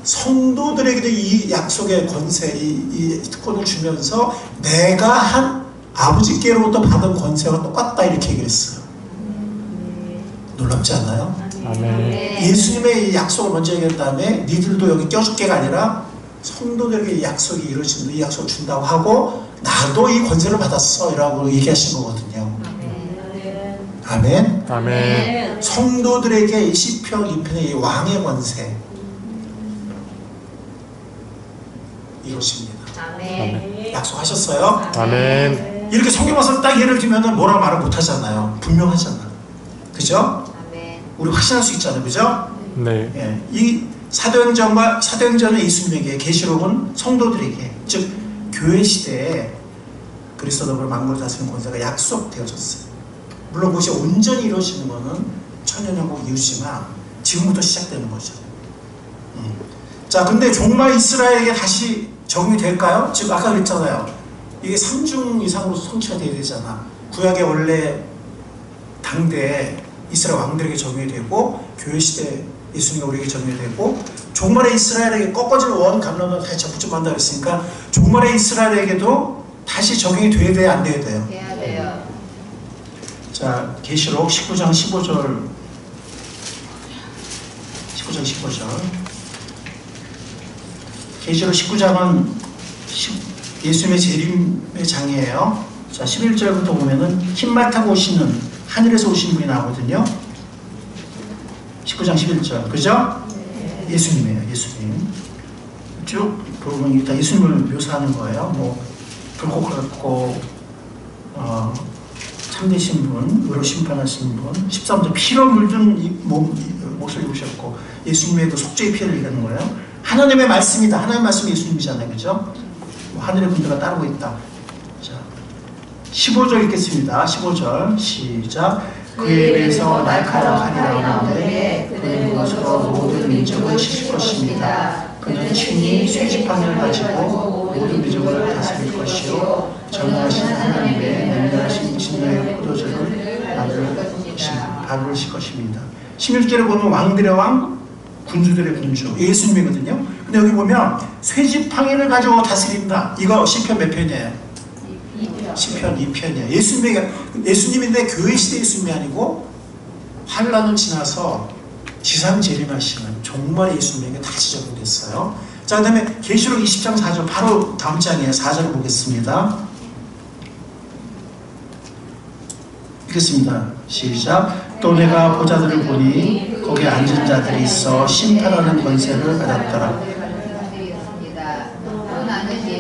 성도들에게도 이 약속의 권세, 이 특권을 주면서 내가 한 아버지께로부터 받은 권세가 똑같다, 이렇게 얘기했어요. 놀랍지 않아요? 아멘. 예수님의 이 약속을 먼저 얘기한 다음에 니들도 여기 껴줄게가 아니라 성도들에게 이 약속이 이루어지는, 이 약속을 준다고 하고 나도 이 권세를 받았어 라고 얘기하신 거거든요. 아멘. 아멘. 성도들에게 이 시편 2편의 이 왕의 권세 이루어집니다. 아멘. 약속하셨어요? 아멘. 이렇게 성경 말씀 딱 예를 들면 뭐라 말을 못 하잖아요. 분명하잖아. 그죠? 우리 확신할 수 있잖아요. 그죠? 네. 예, 이 사도행전은 예수님에게, 계시록은 성도들에게, 즉 교회 시대에 그리스도를 만물을 다스리는 권세가 약속되어졌어요. 물론 그것이 온전히 이루어지는 것은 천년왕국 이후지만 지금부터 시작되는 거죠. 자, 근데 종말 이스라엘에게 다시 적용이 될까요? 지금 아까 그랬잖아요. 이게 3중 이상으로 성취가 돼야 되잖아. 구약의 원래 당대 이스라엘 왕들에게 적용이 되고, 교회 시대 예수님과 우리에게 적용이 되고, 종말의 이스라엘에게 꺾어진 원 감람을 다시 적부점한다 그랬으니까 종말의 이스라엘에게도 다시 적용이 돼야 돼요, 안 돼야 돼요? 해야 돼요. 자, 계시록 19장 15절. 계시록 19장은 예수님의 재림의 장이에요. 자, 11절부터 보면은 흰말 타고 오시는, 하늘에서 오신 분이 나오거든요. 19장 11절. 그죠? 네. 예수님이에요, 예수님. 쭉 보면 일단 예수님을 묘사하는 거예요. 뭐, 불꽃 같고, 참되신 분, 의로 심판하신 분. 13절, 피로 물든 옷을 입으셨고, 예수님의 그 속죄의 피를 얘기하는 거예요. 하나님의 말씀이다. 하나님의 말씀이 예수님이잖아요. 그죠? 뭐 하늘의 군대가 따르고 있다. 자, 15절 읽겠습니다. 15절 시작. 그에 대해서 날카로운 칼이 나오는데 그는 그것으로 모든 민족을 치실 것입니다. 그는 친히 쇠지팡이를 가지고 모든 민족을 다스릴 것이요 전능하신 하나님의 맹렬하신 진노의 포도주를 밟으실 것입니다. 16절에 보면 왕들의 왕, 군주들의 군주, 예수님이거든요. 근데 여기 보면 쇠지팡이를 가지고 다스린다. 이거 시편 몇 편이에요? 시편 2편이에요. 예수님인데 교회 시대 예수님이 아니고 환란을 지나서 지상 재림하시는 종말의 예수님에게 다시 적용됐어요. 자, 그 다음에 계시록 20장 4절, 바로 다음 장이에요. 4절을 보겠습니다. 읽겠습니다. 시작. 또 내가 보자들을 보니 거기에 앉은 자들이 있어 심판하는 권세를 받았더라.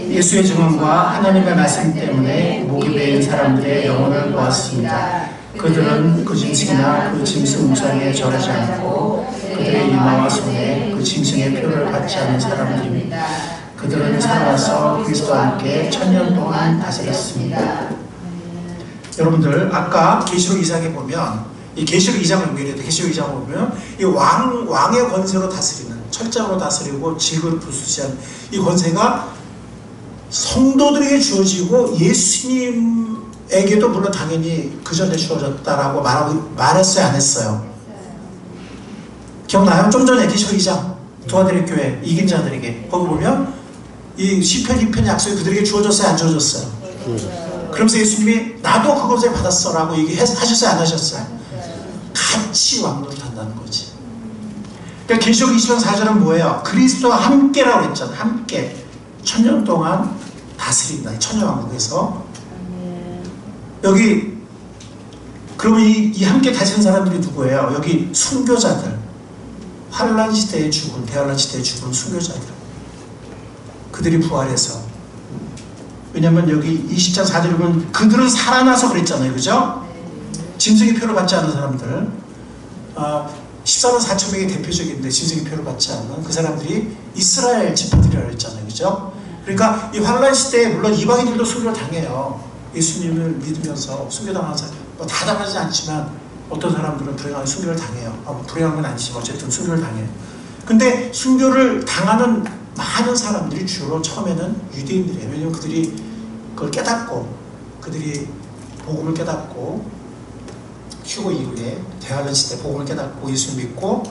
예수의 증언과 하나님의 말씀 때문에 목이 베인 사람들의 영혼을 보았습니다. 그들은 그 짐승이나 그 짐승 우상에 절하지 않고 그들의 이마와 손에 그 짐승의 표를 받지 않은 사람들입니다. 그들은 살아서 그리스도와 함께 천년 동안 다스렸습니다. 여러분들 아까 계시록 2장에 보면 이 계시록 2장을 보게 돼요. 계시록 2장을 보면 이 왕의 권세로 다스리는, 철장으로 다스리고 지구를 부수시한 이 권세가 성도들에게 주어지고 예수님에게도 물론 당연히 그 전에 주어졌다라고 말했어요, 안 했어요? 기억나요? 좀 전에 계시록 2장 도와드릴 교회 이긴 자들에게 거기 보면 이 시편 2편의 약속이 그들에게 주어졌어요, 안 주어졌어요? 그러면서 예수님이 나도 그것을 받았어 라고 얘기하셨어요, 안 하셨어요? 같이 왕노릇한다는 거지. 그러니까 계시록 20장 4절은 뭐예요? 그리스도와 함께라고 했잖아. 함께 1000년 동안 다스린다. 천년왕국에서. 여기 그러면 이 함께 다스린 사람들이 누구예요? 여기 순교자들, 환란 시대에 죽은, 대환란 시대에 죽은 순교자들, 그들이 부활해서. 왜냐면 여기 20장 4절에 보면 그들은 살아나서 그랬잖아요, 그죠? 짐승의 표를 받지 않은 사람들, 14만 4천 명이 대표적인데 짐승의 표를 받지 않는 그 사람들이 이스라엘 지파들이라고 했잖아요, 그죠? 그러니까 이 환란 시대에 물론 이방인들도 순교를 당해요. 예수님을 믿으면서 순교당한 사람, 다 당하지 않지만 어떤 사람들은 불행하게 순교를 당해요. 불행한 건 아니지만 어쨌든 순교를 당해요. 근데 순교를 당하는 많은 사람들이 주로 처음에는 유대인들이에요. 왜냐하면 그들이 그걸 깨닫고, 그들이 복음을 깨닫고, 휴거 이후에 대환란 시대 복음을 깨닫고 예수님 믿고,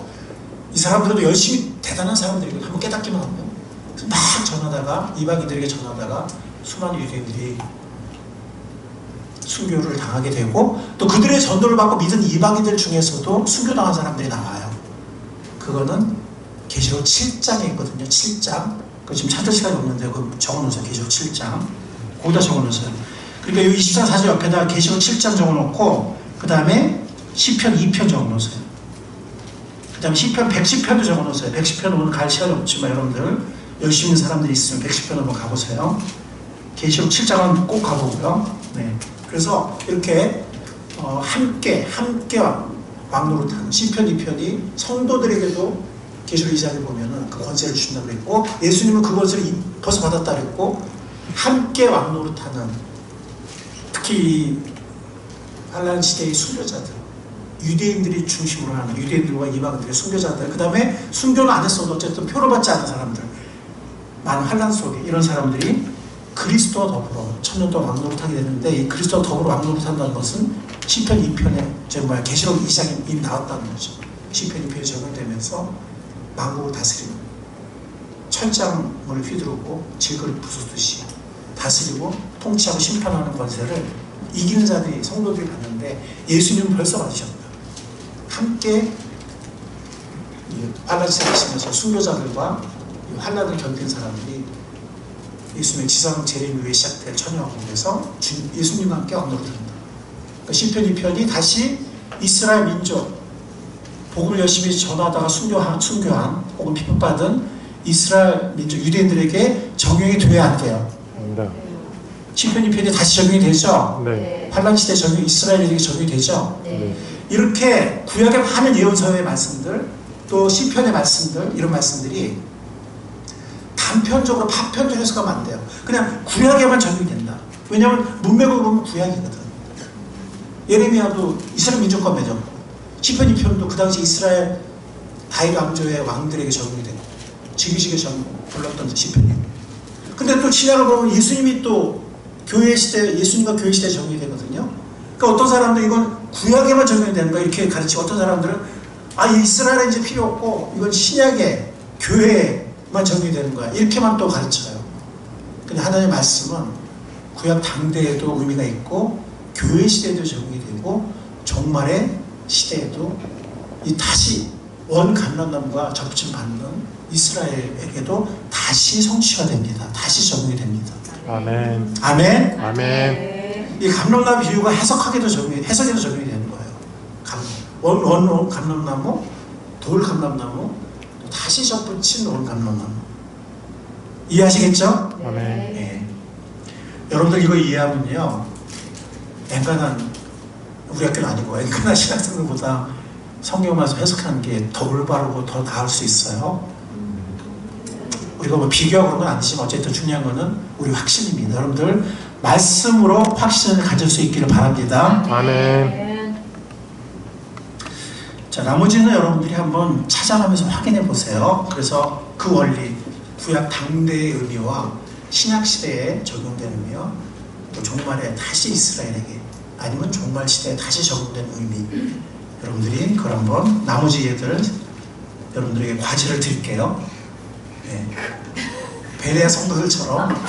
이 사람들도 열심히 대단한 사람들이고 한번 깨닫기만 하면 막 전하다가, 이방인들에게 전하다가 수많은 유대인들이 순교를 당하게 되고, 또 그들의 전도를 받고 믿은 이방인들 중에서도 순교당한 사람들이 나와요. 그거는 계시록 7장에 있거든요. 7장. 그 지금 찾을 시간이 없는데 그 적어놓으세요. 계시록 7장. 거기다 적어놓으세요. 그러니까 여기 24, 4절 옆에다가 계시록 7장 적어놓고, 그 다음에 시편 2편 적어놓으세요. 그 다음에 시편 110편도 적어놓으세요. 110편은 오늘 갈 시간이 없지만 여러분들 열심히 있는 사람들이 있으면 110편 한번 가보세요. 계시록 7장은 꼭 가보고요. 네. 그래서 이렇게 함께 왕노릇하는 시편 2편이 성도들에게도 계시록 2장에 보면은 그 권세를 주신다고 그랬고, 예수님은 그 권세를 벌써 받았다 그랬고, 함께 왕노릇하는, 특히 환란 시대의 순교자들, 유대인들이 중심으로 하는 유대인들과 이방인들의 순교자들, 그 다음에 순교는 안 했어도 어쨌든 표를 받지 않은 사람들, 많은 환란 속에 이런 사람들이 그리스도와 더불어 천년 동안 왕노릇하게 되는데, 이 그리스도와 더불어 왕노릇한다는 것은 시편 2편에 계시록 2장에 이미 나왔다는 거죠. 시편 2편이 적용되면서 만국을 다스리는, 철장을 휘두르고 질그릇 부수듯이 다스리고 통치하고 심판하는 권세를 이기는 자들이, 성도들이 받는데, 예수님은 벌써 받으셨다. 함께 환란 시대 하시면서 순교자들과 환란을 견딘 사람들이 예수님의 지상 재림 이후에 시작될 천년왕국에서 예수님과 함께 왕노릇한다. 그러니까 시편 2편이 다시 이스라엘 민족, 복음을 열심히 전하다가 순교한 혹은 핍박받은 이스라엘 민족 유대인들에게 적용이 돼야 한대요. 네. 시편 2편이 다시 적용이 되죠. 네. 환란 시대 적용, 이스라엘에게 적용이 되죠. 네. 이렇게 구약의 많은 예언서의 말씀들, 또 시편의 말씀들, 이런 말씀들이 단편적으로 파편적 해석하면 안 돼요. 그냥 구약에만 적용이 된다. 왜냐하면 문맥을 보면 구약이거든. 예레미야도 이스라엘 민족과 맺었고, 시편 2편도 그 당시 이스라엘 다윗 왕조의 왕들에게 적용이 되고, 지기식에 불렀던 시편이. 근데 또 신약을 보면 예수님이 또 교회 시대, 예수님과 교회 시대에 적용이 되거든요. 그러니까 어떤 사람들은 이건 구약에만 적용이 되는 거야 이렇게 가르치고, 어떤 사람들은 이스라엘은 이제 필요 없고 이건 신약의 교회에만 적용이 되는 거야 이렇게만 또 가르쳐요. 근데 하나님의 말씀은 구약 당대에도 의미가 있고, 교회 시대에도 적용이 되고, 종말의 시대에도 이 다시 원 감람나무가 접붙임받는 이스라엘에게도 다시 성취가 됩니다. 다시 적용이 됩니다. 아멘. 아멘. 아멘. 이 감람나무 비유가 해석에도 적용이 되는 거예요. 원 감람나무, 돌 감람나무, 또 다시 접붙인 원 감람나무. 이해하시겠죠? 아멘. 네. 여러분들 이거 이해하면요, 엔간한, 우리 학교는 아니고 엔간한 신학생들보다 성경 말씀 해석하는 게 더 올바르고 더 나을 수 있어요. 우리가 뭐 비교하고 그런 건 아니지만 어쨌든 중요한 거는 우리 확신입니다. 여러분들 말씀으로 확신을 가질 수 있기를 바랍니다. 아멘. 자, 나머지는 여러분들이 한번 찾아가면서 확인해 보세요. 그래서 그 원리, 구약 당대의 의미와 신약 시대에 적용되는 의미와 또 종말에 다시 이스라엘에게, 아니면 종말 시대에 다시 적용된 의미, 여러분들이 그걸 한번, 나머지 얘들 여러분들에게 과제를 드릴게요. 네. 베레아 성도들처럼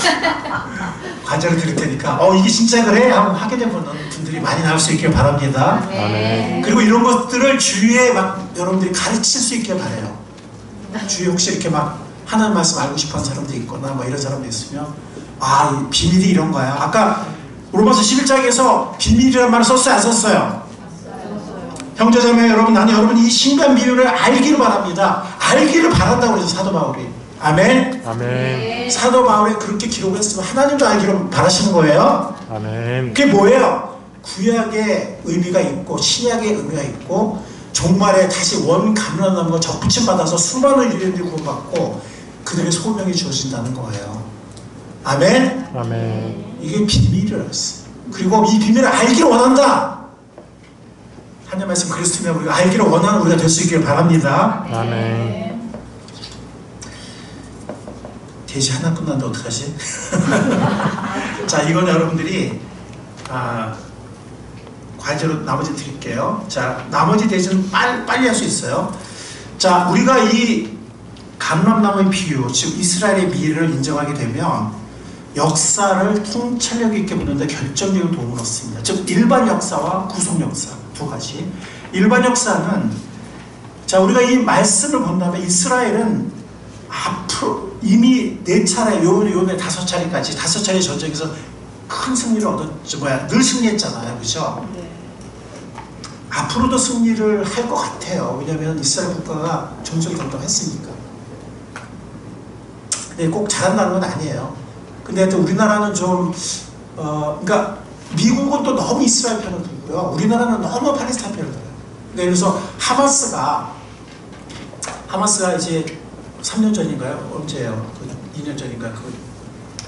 과제를 드릴 테니까 이게 진짜 그래? 하고 하게 되는 분들이 많이 나올 수 있길 바랍니다. 아멘. 그리고 이런 것들을 주위에 막 여러분들이 가르칠 수 있길 바라요. 주위에 혹시 이렇게 막 하나님 말씀 알고 싶어하는 사람도 있거나 뭐 이런 사람도 있으면 이 비밀이 이런 거야. 아까 로마서 11장에서 비밀이라는 말을 썼어요, 안 썼어요? 형제자매 여러분, 나는 여러분이 이 신비한 비밀을 알기를 바랍니다. 알기를 바란다고 그래서 사도 바울이. 아멘. 아멘. 사도 바울이 그렇게 기록을 했으면 하나님도 알기를 바라시는 거예요. 아멘. 그게 뭐예요? 구약의 의미가 있고 신약의 의미가 있고 종말에 다시 원 감람나무가 접붙임 받아서 수많은 유대인들이 구원받고 그들의 소명이 주어진다는 거예요. 아멘. 아멘. 이게 비밀이라고 했어요. 그리고 이 비밀을 알기를 원한다. 하나님 말씀 그리스도면 우리가 알기를 원하는 우리가 될 수 있기를 바랍니다. 아멘. 대시 하나 끝났는데 어떡하지? 자, 이건 여러분들이 과제로 나머지 드릴게요. 자, 나머지 대시는 빨리 할 수 있어요. 자, 우리가 이 감람나무의 비유, 즉 이스라엘의 미래를 인정하게 되면 역사를 통찰력 있게 보는데 결정적인 도움을 얻습니다. 즉 일반 역사와 구속 역사 두 가지. 일반 역사는 자, 우리가 이 말씀을 본다면 이스라엘은 앞으로 이미 4차례 요번에 5차례까지 5차례 전쟁에서 큰 승리를 얻었죠. 늘 승리했잖아요, 그죠? 네. 앞으로도 승리를 할 것 같아요. 왜냐하면 이스라엘 국가가 정정당당했으니까. 근데 꼭 잘한다는 건 아니에요. 근데 하여튼 우리나라는 좀 그러니까 미국은 또 너무 이스라엘 편을 들고요. 우리나라는 너무 팔레스타인 편을 들어요. 그래서 하마스가 이제 3년 전인가요? 언제예요? 2년 전인가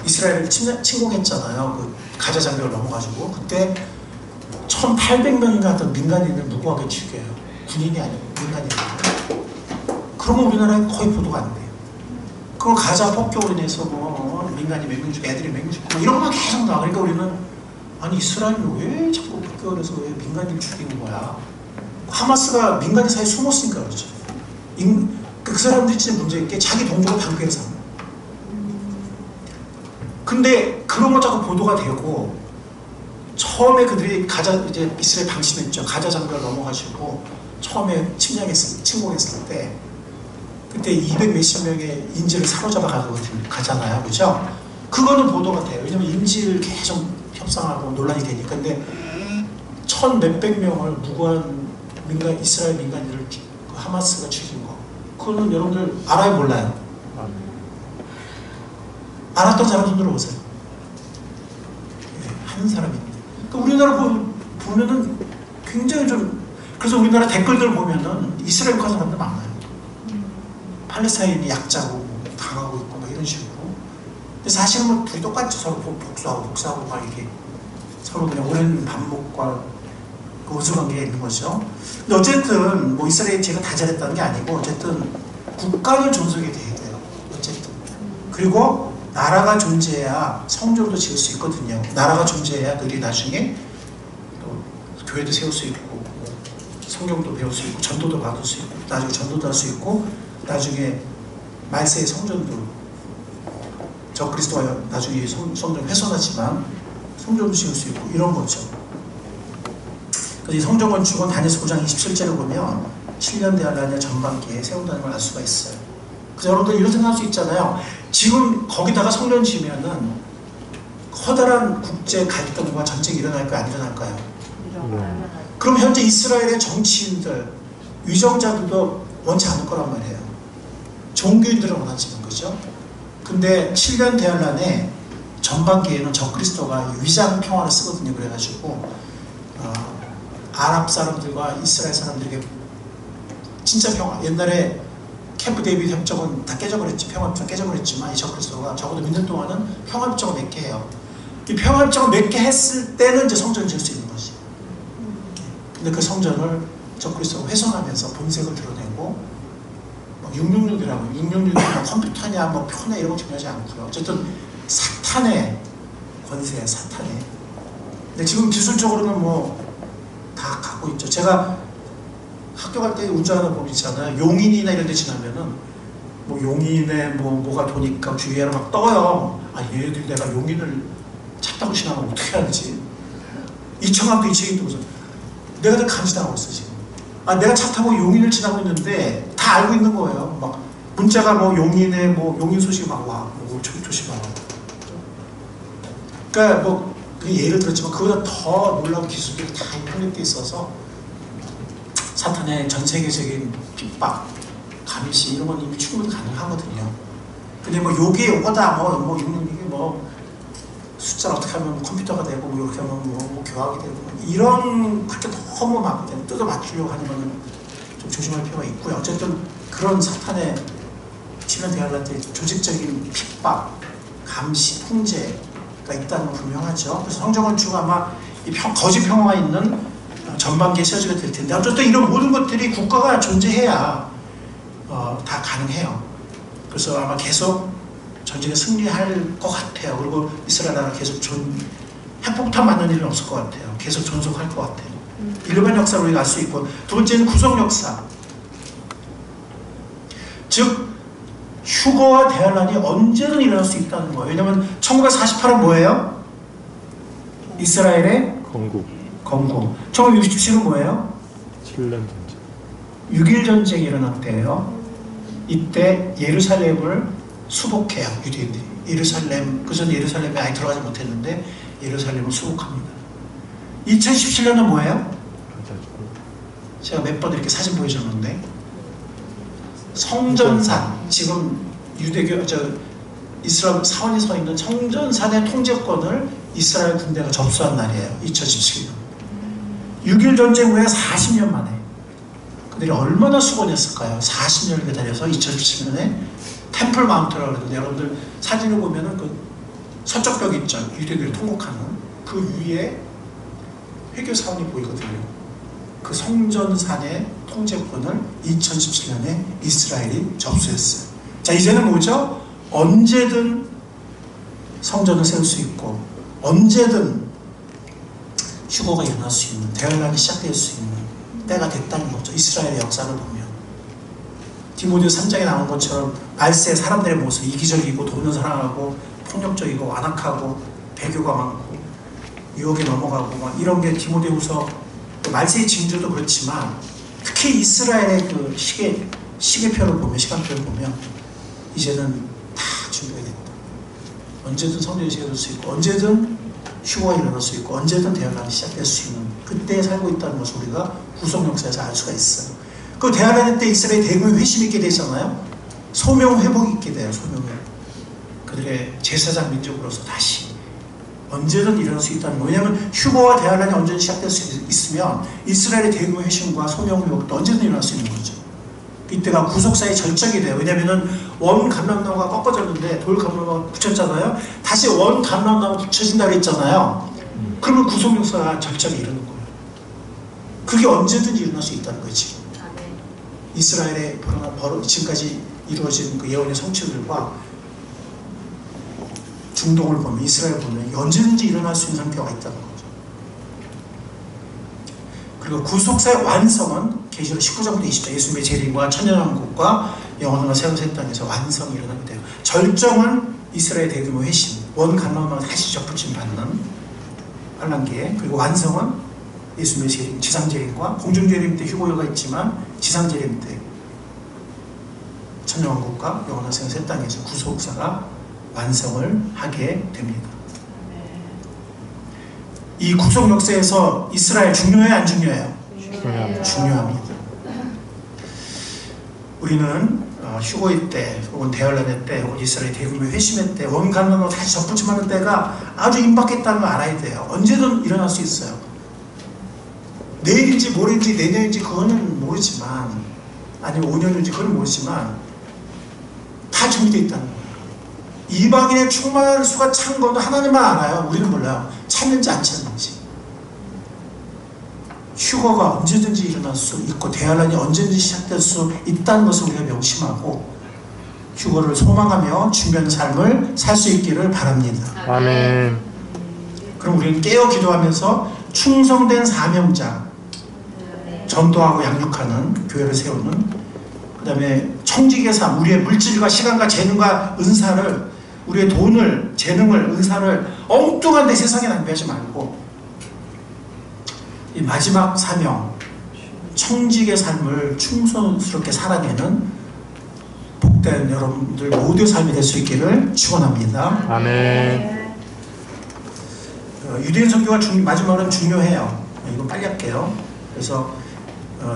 이스라엘을 침공했잖아요. 가자 장벽을 넘어가지고 그때 1,800명인가 하던 민간인을 무고하게 죽여요. 군인이 아니고 민간인이에요. 그러면 우리나라에 거의 보도가 안 돼요. 그걸 가자 폭격으로 인해서 민간이 몇 명 죽고 애들이 몇 명 죽고 이런 것만 계속 나와. 그러니까 우리는 아니 이스라엘이 왜 자꾸 폭격을 해서 왜 민간인을 죽이는 거야? 하마스가 민간인 사이에 숨었으니까 그렇죠. 그 사람들이 진짜 문제인 게 자기 동족을 방패해서 삽니다. 근데 그런 거 자꾸 보도가 되고 처음에 그들이 이제 이스라엘 방심했죠. 가자 장벽을 넘어가지고 처음에 침공했을 때 그때 200 몇십 명의 인질을 사로잡아 가잖아요. 그죠? 그거는 보도가 돼요. 왜냐면 인질 계속 협상하고 논란이 되니까. 근데 1,000 몇백 명을 무고한 이스라엘 민간인을 하마스가 죽인 거. 그거는 여러분들 알아요, 몰라요? 알았던 사람 손 들어보세요. 네, 한 사람입니다. 그러니까 우리나라 보면은 굉장히 좀, 그래서 우리나라 댓글들 보면은 이스라엘 가 사람들 많아요. 팔레스타인이 약자고 당하고 있고 막 이런 식으로. 근데 사실은 뭐 둘이 똑같죠. 서로 복수하고 막 이렇게 서로 그냥 오랜 반목과 원수 관계가 있는 거죠. 근데 어쨌든 뭐 이스라엘이 제가 다 잘했다는 게 아니고 어쨌든 국가는 존속이 돼야 돼요. 어쨌든. 그리고 나라가 존재해야 성전도 지을 수 있거든요. 나라가 존재해야 그들이 나중에 또 교회도 세울 수 있고 성경도 배울 수 있고 전도도 받을 수 있고 나중에 전도도 할 수 있고 나중에 말세의 성전도 저 그리스도가 나중에 성전 훼손하지만 성전도 지을 수 있고 이런 거죠. 그래서 이 성전 건축은 다니엘서 9장 27절을 보면 7년 대환란의 전반기에 세운다는 걸 알 수가 있어요. 그래서 여러분들 이런 생각할 수 있잖아요. 지금 거기다가 성전 지으면은 커다란 국제 갈등과 전쟁이 일어날까요? 안 일어날까요? 그럼 현재 이스라엘의 정치인들, 위정자들도 원치 않을 거란 말이에요. 종교인들은 원하지만, 그죠? 근데 7년 대환란의 전반기에는 적그리스도가 위장 평화를 쓰거든요. 그래가지고 아랍 사람들과 이스라엘 사람들에게 진짜 평화. 옛날에 캠프 데이비드 협정은 다 깨져버렸지. 평화협정 깨져버렸지만 이 적그리스도가 적어도 몇 년 동안은 평화협정을 맺게 해요. 이 평화협정을 맺게 했을 때는 이제 성전을 지을 수 있는 거지. 근데 그 성전을 적그리스도가 훼손하면서 본색을 드러내고 666이라고 666이 뭐 컴퓨터냐 뭐 표냐 이런 거 중요하지 않고요. 어쨌든 사탄의 권세, 사탄의. 근데 지금 기술적으로는 뭐 다 갖고 있죠. 제가 학교 갈 때 운전하는 법 있잖아요. 용인이나 이런 데 지나면은 뭐 용인에 뭐가 도니까 주위에 막 떠요. 아, 얘네들 내가 용인을 차 타고 지나가면 어떻게 하지? 이청학도 이 책이 뜨고서 내가 다 감시당하고 있어 지금. 아, 내가 차 타고 용인을 지나고 있는데 다 알고 있는 거예요. 막 문자가 뭐 용인에 뭐 용인 소식 막 와. 뭐 조심하라. 그러니까 뭐 예를 들었지만 그보다 더 놀라운 기술들이 다 형성돼 있어서 사탄의 전 세계적인 핍박, 감시 이런 건 이미 충분히 가능하거든요. 근데 뭐 요거다 뭐 이게 뭐 숫자를 어떻게 하면 컴퓨터가 되고 뭐 이렇게 하면 뭐 교학이 되고 뭐 이런 그렇게 너무 막 뜯어 맞추려고 하는 거는 좀 조심할 필요가 있고요. 어쨌든 그런 사탄의 치면 대할 때 조직적인 핍박, 감시, 통제가 있다는 건 분명하죠. 그래서 성경을 쭉 아마 이 거짓 평화가 있는 전반기에 세워지게 될 텐데 어쨌든 이런 모든 것들이 국가가 존재해야 다 가능해요. 그래서 아마 계속 전쟁에 승리할 것 같아요. 그리고 이스라엘 나라가 계속 핵폭탄 맞는 일은 없을 것 같아요. 계속 존속할 것 같아요. 일반 역사를 우리가 알 수 있고, 두 번째는 구속 역사. 즉 휴거와 대환란이 언제든 일어날 수 있다는 거예요. 왜냐하면 1948은 뭐예요? 이스라엘의 건국. 1967은 뭐예요? 7년 전쟁. 6.1 전쟁이 일어날 때예요. 이때 예루살렘을 수복해요. 유대인들이. 그전 예루살렘에 아예 들어가지 못했는데 예루살렘을 수복합니다. 2017년은 뭐예요? 제가 몇 번 이렇게 사진 보여줬는데 성전산, 지금 유대교 이스라엘 사원이 서 있는 성전산의 통제권을 이스라엘 군대가 접수한 날이에요. 2017년. 6.1 전쟁 후에 40년 만에 그들이 얼마나 수고했을까요? 40년을 기다려서 2017년에 템플 마운트라고 그러는데 여러분들 사진을 보면은 그 서쪽 벽 있죠. 유대인들이 통곡하는 그 위에 회교 사원이 보이거든요. 그 성전산의 통제권을 2017년에 이스라엘이 접수했어요. 자, 이제는 뭐죠? 언제든 성전을 세울 수 있고 언제든 휴거가 일어날 수 있는, 대환란이 시작될 수 있는 때가 됐다는 거죠. 이스라엘의 역사를 보면 디모데 3장에 나온 것처럼 말세의 사람들의 모습, 이기적이고 돈을 사랑하고 폭력적이고 완악하고 배교가 많고 유혹에 넘어가고 막 이런 게 디모데후서 말세의 징조도 그렇지만 특히 이스라엘의 그 시계표를 보면, 시간표를 보면 이제는 다 준비가 됐다. 언제든 성전이 세워질 수 있고 언제든 휴거가 일어날 수 있고 언제든 대환란이 시작될 수 있는 그때에 살고 있다는 것을 우리가 구속 역사에서 알 수가 있어요. 그 대환란 때 이스라엘 대국이 회심 있게 되잖아요. 소명 회복이 있게 돼요. 소명 회복. 그들의 제사장 민족으로서 다시 언제든 일어날 수 있다는 거예요. 왜냐하면 휴거와 대환란이 언제든 시작될 수 있으면 이스라엘의 대국의 회심과 소명 회복도 언제든 일어날 수 있는 거죠. 이때가 구속사의 절정이 돼요. 왜냐하면 원 감람나무가 꺾어졌는데 돌 감람나무가 붙였잖아요. 다시 원 감람나무가 붙여진다고 했잖아요. 그러면 구속 역사가 절정에 이르는 거예요. 그게 언제든지 일어날 수 있다는 거예요. 지금 이스라엘의 지금까지 이루어진 그 예언의 성취들과 중동을 보면, 이스라엘 보면 언제든지 일어날 수 있는 상태가 있다는 거죠. 그리고 구속사의 완성은 계시록 19장부터 20장 예수님의 재림과 천년왕국과 영원한 세운 땅에서 완성이 일어나게 돼요. 절정은 이스라엘 대규모 회심, 원 감람나무 다시 접붙임 받는 환란기에, 그리고 완성은 예수님의 재림, 지상재림과 공중재림 때 휴거가 있지만 지상재림 때 천년왕국과 영원한 세운 새 땅에서 구속사가 완성을 하게 됩니다. 이 구속 역사에서 이스라엘 중요해요, 안 중요해요? 중요합니다. 우리는 휴거의 때, 혹은 대환란의 때, 혹은 이스라엘 대규모 회심의 때, 원감람으로 다시 접붙임하는 때가 아주 임박했다는 걸 알아야 돼요. 언제든 일어날 수 있어요. 내일인지 모레인지 내년인지 그거는 모르지만, 아니면 5년 후인지 그건 모르지만 다 준비되어 있다는 거예요. 이방인의 충만한 수가 찬 것도 하나님만 알아요. 우리는 몰라요. 찼는지 안 찼는지. 휴거가 언제든지 일어날 수 있고 대환란이 언제든지 시작될 수 있다는 것을 우리가 명심하고 휴거를 소망하며 준비하는 삶을 살 수 있기를 바랍니다. 아멘. 그럼 우리는 깨어 기도하면서 충성된 사명자, 전도하고 양육하는 교회를 세우는, 그 다음에 청지기의 삶, 우리의 물질과 시간과 재능과 은사를, 우리의 돈을, 재능을, 은사를 엉뚱한 데 세상에 낭비하지 말고 이 마지막 사명, 청지기의 삶을 충성스럽게 살아내는 복된 여러분들 모두의 삶이 될 수 있기를 축원합니다. 아멘. 유대인 선교가 마지막으로 중요해요. 이거 빨리 할게요. 그래서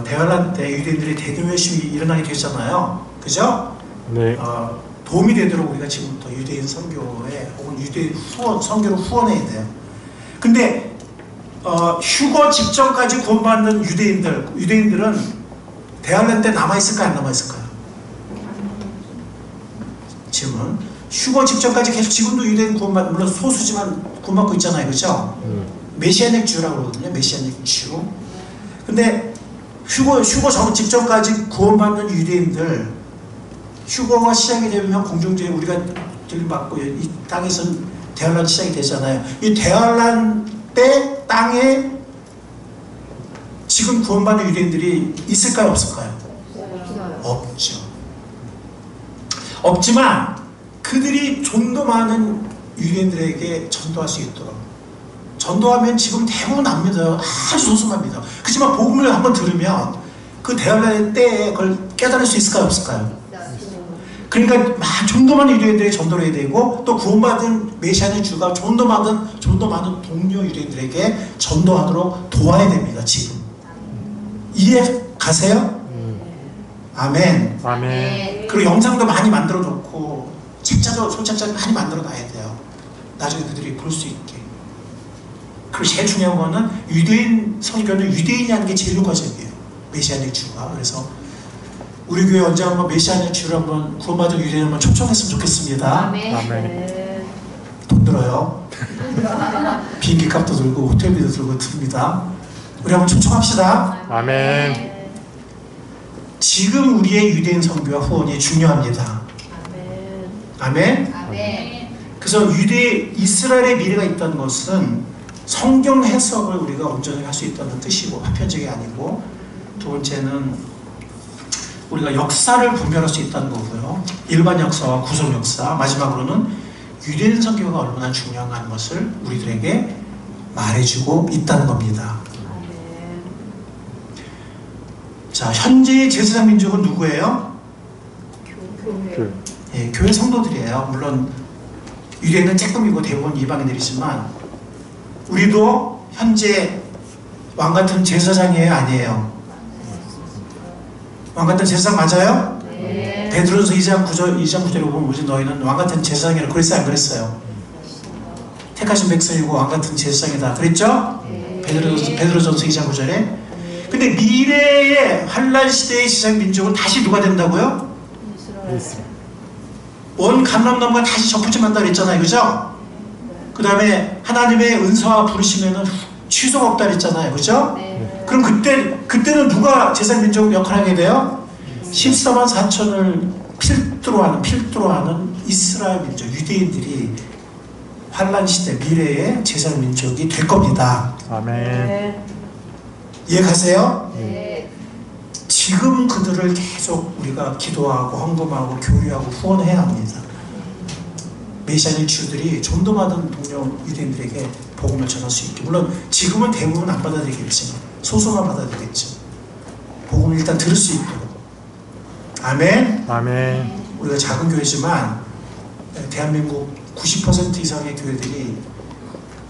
대환란 때 유대인들이 대교회심이 일어나게 됐잖아요. 그죠? 네. 도움이 되도록 우리가 지금부터 유대인 선교에 혹은 유대인 선교를 후원해야 돼요. 근데 휴거 직전까지 구원받는 유대인들은 대환란 때 남아있을까요? 안 남아있을까요? 지금은 휴거 직전까지 계속 지금도 유대인 물론 소수지만 구원받고 있잖아요. 그죠? 메시아닉 주라고 그러거든요. 메시아닉 주. 근데 휴거 직전까지 구원받는 유대인들, 휴거가 시작이 되면 공중제에 우리가 들받고 이 땅에서는 대환란 시작이 되잖아요. 이 대환란 때 땅에 지금 구원받는 유대인들이 있을까요? 없을까요? 없죠. 없지만 그들이 좀 더 많은 유대인들에게 전도할 수 있도록, 전도하면 지금 대부분 압니다. 아주 소수합니다. 그렇지만 복음을 한번 들으면 그 대환란의 때에 그걸 깨달을 수 있을까요? 없을까요? 그러니까 좀 더 많은 유대인들에게 전도를 해야 되고, 또 구원받은 메시아의 주가 좀 더 많은 동료 유대인들에게 전도하도록 도와야 됩니다. 지금 이해 가세요? 아멘. 아멘. 그리고 영상도 많이 만들어 놓고 소책자도 많이 만들어 놔야 돼요. 나중에 그들이 볼 수 있게. 그리고 제일 중요한 거는 유대인 선교는 유대인이 하는 게 제일 효과적이에요. 메시아닉 주가. 그래서 우리 교회 언제 한번 메시아닉 주를 한번 구원받은 유대인 한번 초청했으면 좋겠습니다. 아멘. 돈 들어요. 비행기 값도 들고 호텔비도 들고 듭니다. 우리 한번 초청합시다. 아멘. 지금 우리의 유대인 선교와 후원이 중요합니다. 아멘. 그래서 이스라엘의 미래가 있다는 것은 성경 해석을 우리가 온전히 할 수 있다는 뜻이고, 파편적이 아니고, 두 번째는 우리가 역사를 분별할 수 있다는 거고요. 일반 역사와 구속 역사, 마지막으로는 유대인 선교가 얼마나 중요한 것을 우리들에게 말해주고 있다는 겁니다. 자, 현재의 제사장 민족은 누구예요? 예, 교회 성도들이에요. 물론 유대인은 조금이고 대부분 이방인들이지만 우리도 현재 왕같은 제사장이에요? 아니에요? 왕같은 제사장 맞아요? 네. 베드로전서 2장 9절에 보면 뭐지? 너희는 왕같은 제사장이라고 그랬어요? 안 그랬어요? 택하신 백성이고 왕같은 제사장이다 그랬죠? 베드로전서 2장 9절에. 근데 미래의 환란 시대의 제사장 민족은 다시 누가 된다고요? 원 감람나무가 다시 접붙임한다 그랬잖아요. 그죠? 그 다음에 하나님의 은사와 부르시면은 취소가 없다 그랬잖아요. 그죠? 그럼 그때는 누가 제사장 민족 역할을 하게 돼요? 14만 4천을 필두로 하는 이스라엘 민족, 유대인들이 환란 시대 미래의 제사장 민족이 될 겁니다. 아멘. 이해가세요? 네. 지금 그들을 계속 우리가 기도하고 헌금하고 교류하고 후원해야 합니다. 메시아의 주들이 좀 더 많은 동료 유대인들에게 복음을 전할 수 있게. 물론 지금은 대부분 안 받아들이겠지만 소수만 받아들이겠죠. 복음을 일단 들을 수 있도록. 아멘. 아멘. 우리가 작은 교회지만 대한민국 90% 이상의 교회들이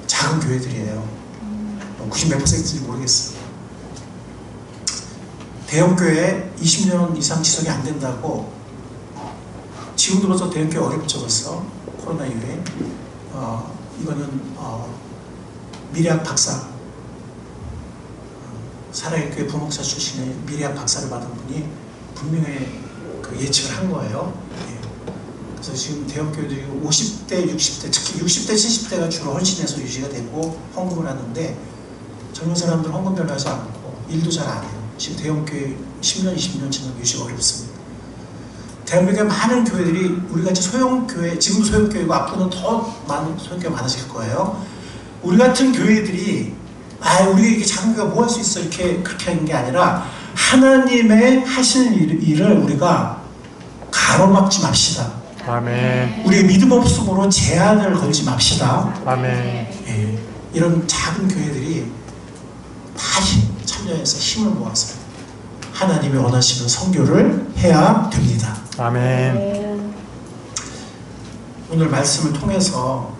작은 교회들이에요. 90몇 %인지 모르겠어요. 대형교회 20년 이상 지속이 안 된다고. 지금도 벌써 대형교회 어렵죠. 벌써 코로나 이후에. 이거는 미래학 박사, 사랑의교회 부목사 출신의 미래학 박사를 받은 분이 분명히 그 예측을 한 거예요. 그래서 지금 대형교회들이 50대, 60대, 특히 60대, 70대가 주로 헌신해서 유지가 되고 헌금을 하는데, 젊은 사람들은 헌금 별로 하지 않고 일도 잘 안 해요. 지금 대형교회 10년, 20년 지나면 유지가 어렵습니다. 대한민국의 많은 교회들이 우리같이 소형교회, 지금도 소형교회고 앞으로는 더 많은 소형교회가 많아질 거예요. 우리 같은 교회들이 우리 이렇게 작은 교회가 뭐 할 수 있어 이렇게 그렇게 하는 게 아니라 하나님의 하시는 일을 우리가 가로막지 맙시다. 아멘. 우리의 믿음 없음으로 제한을 걸지 맙시다. 아멘. 예, 이런 작은 교회들이 다 참여해서 힘을 모아서 하나님이 원하시는 선교를 해야 됩니다. 아멘. 오늘 말씀을 통해서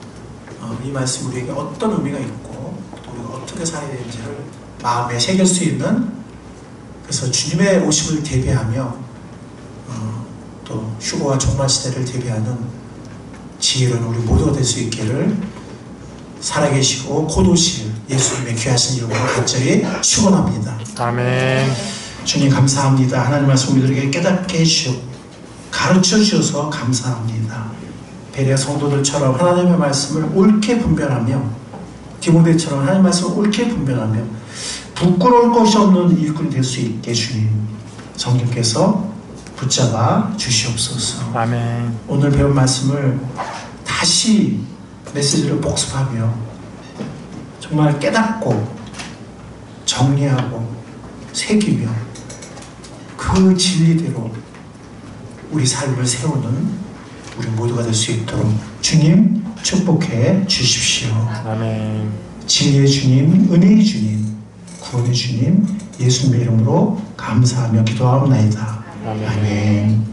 이 말씀 우리에게 어떤 의미가 있고 또 우리가 어떻게 살아야 되는지를 마음에 새길 수 있는, 그래서 주님의 오심을 대비하며 또 휴거와 종말 시대를 대비하는 지혜로운 우리 모두가 될 수 있기를 살아계시고 곧 오실 예수님의 귀하신 이름으로 간절히 축원합니다. 아멘. 주님 감사합니다. 하나님 말씀 우리들에게 깨닫게 해주시고 가르쳐 주셔서 감사합니다. 베레아 성도들처럼 하나님의 말씀을 옳게 분별하며 디모데처럼 하나님의 말씀을 옳게 분별하며 부끄러울 것이 없는 일꾼이 될 수 있게 주님 성령께서 붙잡아 주시옵소서. 아멘. 오늘 배운 말씀을 다시 메시지를 복습하며 정말 깨닫고 정리하고 새기며 그 진리대로 우리 삶을 세우는 우리 모두가 될 수 있도록 주님 축복해 주십시오. 아멘. 진리의 주님, 은혜의 주님, 구원의 주님, 예수님의 이름으로 감사하며 기도하옵나이다. 아멘. 아멘.